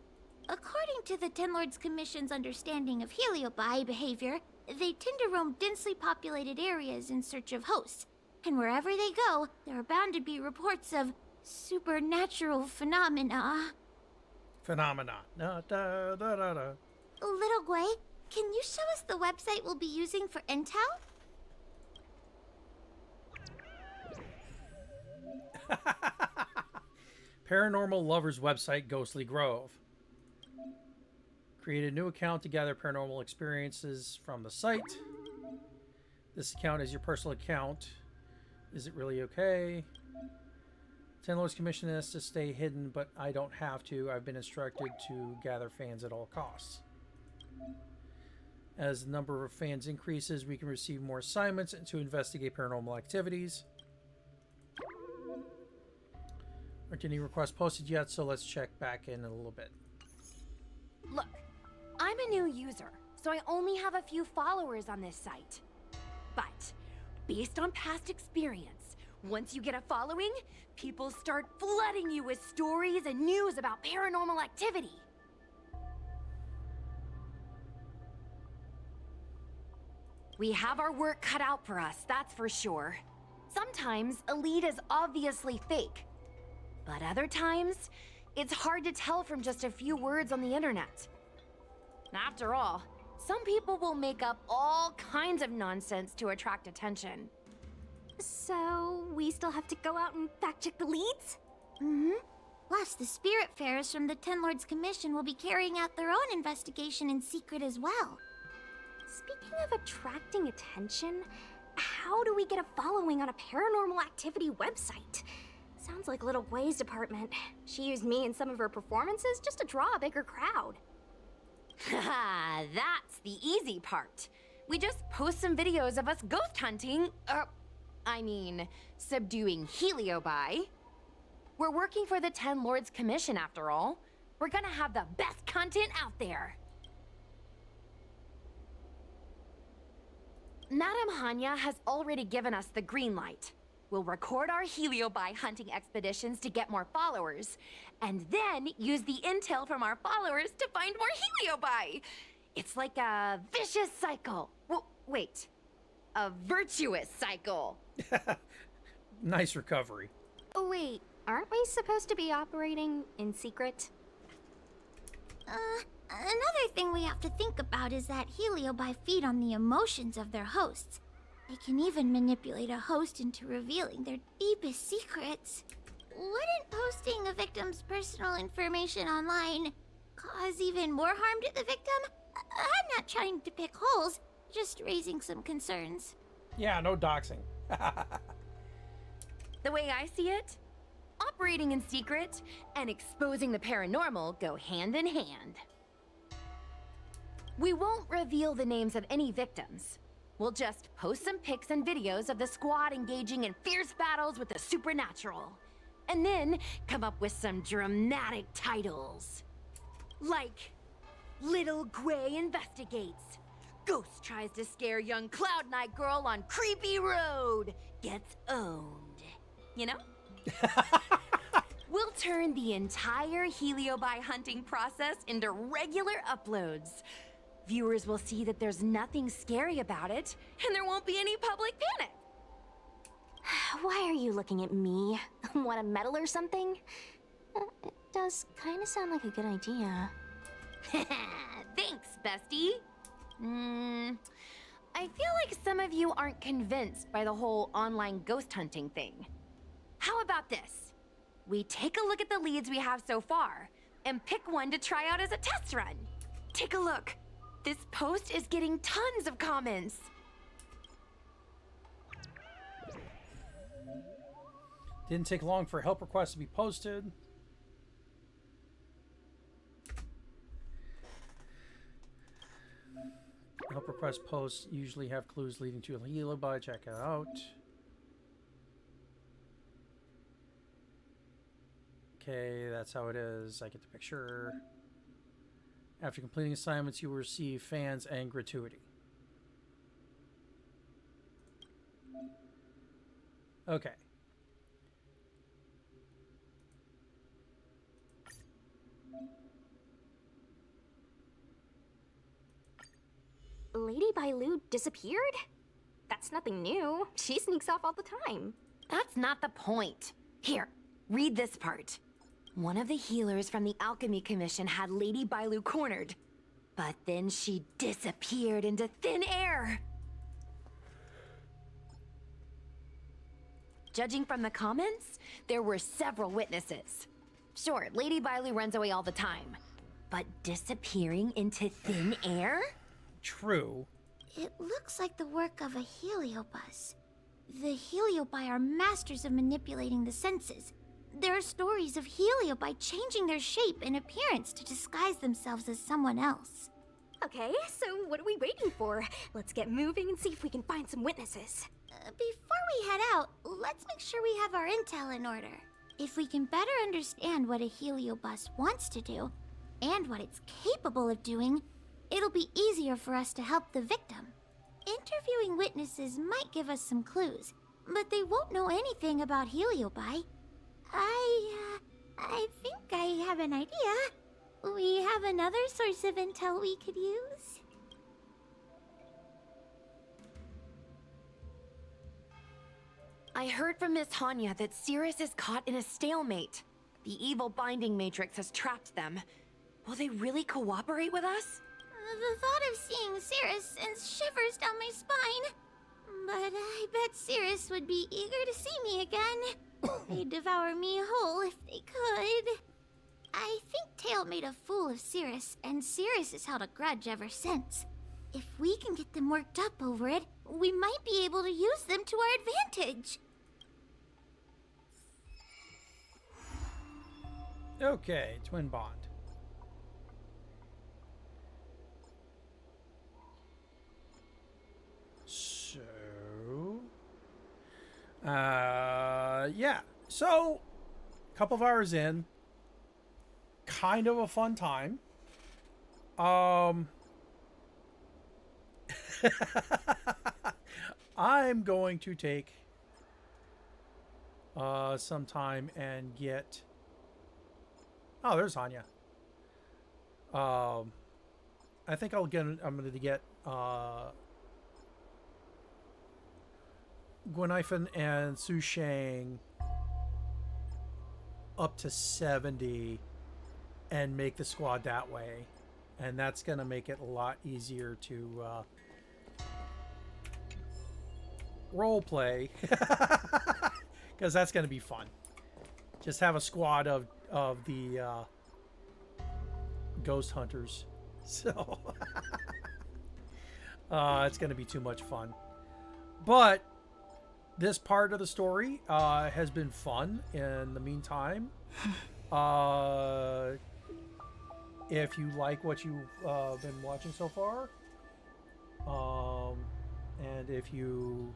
According to the Ten Lords Commission's understanding of Heliobi behavior, they tend to roam densely populated areas in search of hosts, and wherever they go, there are bound to be reports of supernatural phenomena. Phenomenon. Da, da, da, da, da. Little Gwei, can you show us the website we'll be using for intel? Paranormal lovers website Ghostly Grove. Create a new account to gather paranormal experiences from the site. This account is your personal account. Is it really okay? Ten Lords Commission has to stay hidden, but I don't have to. I've been instructed to gather fans at all costs. As the number of fans increases, we can receive more assignments to investigate paranormal activities. Aren't any requests posted yet, so let's check back in a little bit. Look, I'm a new user, so I only have a few followers on this site. But, based on past experience, once you get a following, people start flooding you with stories and news about paranormal activity. We have our work cut out for us, that's for sure. Sometimes a lead is obviously fake, but other times, it's hard to tell from just a few words on the internet. After all, some people will make up all kinds of nonsense to attract attention. So, we still have to go out and fact-check the leads? Mm-hmm. Plus, the Spirit Fairs from the Ten Lords Commission will be carrying out their own investigation in secret as well. Speaking of attracting attention, how do we get a following on a paranormal activity website? Sounds like Little Gwei's department. She used me in some of her performances just to draw a bigger crowd. Haha, that's the easy part. We just post some videos of us ghost hunting, subduing Heliobi. We're working for the Ten Lords Commission after all. We're gonna have the best content out there. Madame Hanya has already given us the green light. We'll record our Heliobi hunting expeditions to get more followers, and then use the intel from our followers to find more Heliobi. It's like a vicious cycle. Wait, a virtuous cycle. Nice recovery. Oh wait, aren't we supposed to be operating in secret? Another thing we have to think about is that Heliobi feed on the emotions of their hosts. They can even manipulate a host into revealing their deepest secrets. Wouldn't posting a victim's personal information online cause even more harm to the victim? I'm not trying to pick holes, just raising some concerns. Yeah, no doxing. The way I see it, operating in secret and exposing the paranormal go hand in hand. We won't reveal the names of any victims. We'll just post some pics and videos of the squad engaging in fierce battles with the supernatural. And then come up with some dramatic titles. Like, Little Gwei investigates. Ghost tries to scare young Cloud Knight girl on creepy road. Gets owned. You know? We'll turn the entire Heliobi hunting process into regular uploads. Viewers will see that there's nothing scary about it, and there won't be any public panic. Why are you looking at me? Want a medal or something? It does kind of sound like a good idea. Thanks, bestie. I feel like some of you aren't convinced by the whole online ghost hunting thing. How about this? We take a look at the leads we have so far and pick one to try out as a test run. Take a look. This post is getting tons of comments. Didn't take long for help requests to be posted. Help request posts usually have clues leading to a Healy. Check it out. Okay, that's how it is. I get the picture. After completing assignments, you will receive fans and gratuity. Okay. Lady Bailu disappeared? That's nothing new. She sneaks off all the time. That's not the point. Here, read this part. One of the healers from the Alchemy Commission had Lady Bailu cornered, but then she disappeared into thin air. Judging from the comments, there were several witnesses. Sure, Lady Bailu runs away all the time, but disappearing into thin air? True. It looks like the work of a heliobus. The heliobi are masters of manipulating the senses. There are stories of heliobi changing their shape and appearance to disguise themselves as someone else. Okay, so what are we waiting for? Let's get moving and see if we can find some witnesses. Before we head out, let's make sure we have our intel in order. If we can better understand what a heliobus wants to do, and what it's capable of doing, it'll be easier for us to help the victim. Interviewing witnesses might give us some clues, but they won't know anything about heliobi. I think I have an idea. We have another source of intel we could use. I heard from Miss Hanya that Cirrus is caught in a stalemate. The evil binding matrix has trapped them. Will they really cooperate with us? The thought of seeing Cirrus sends shivers down my spine. But I bet Cirrus would be eager to see me again. They'd devour me whole if they could. I think Tail made a fool of Cirrus, and Cirrus has held a grudge ever since. If we can get them worked up over it, we might be able to use them to our advantage. Okay, twin bond. So, yeah. So, a couple of hours in, kind of a fun time. I'm going to take some time and get. Oh, there's Hanya. I think I'm going to get Gwenifan and Su Shang up to 70 and make the squad that way. And that's going to make it a lot easier to role play. Because that's going to be fun. Just have a squad of the ghost hunters. So it's going to be too much fun. But this part of the story has been fun in the meantime. If you like what you've been watching so far, and if you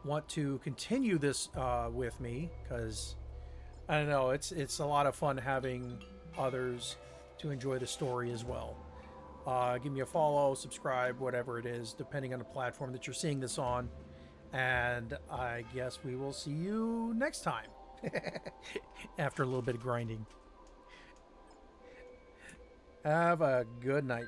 want to continue this with me, because I don't know, it's a lot of fun having others to enjoy the story as well. Give me a follow, subscribe, whatever it is, depending on the platform that you're seeing this on. And I guess we will see you next time. After a little bit of grinding. Have a good night.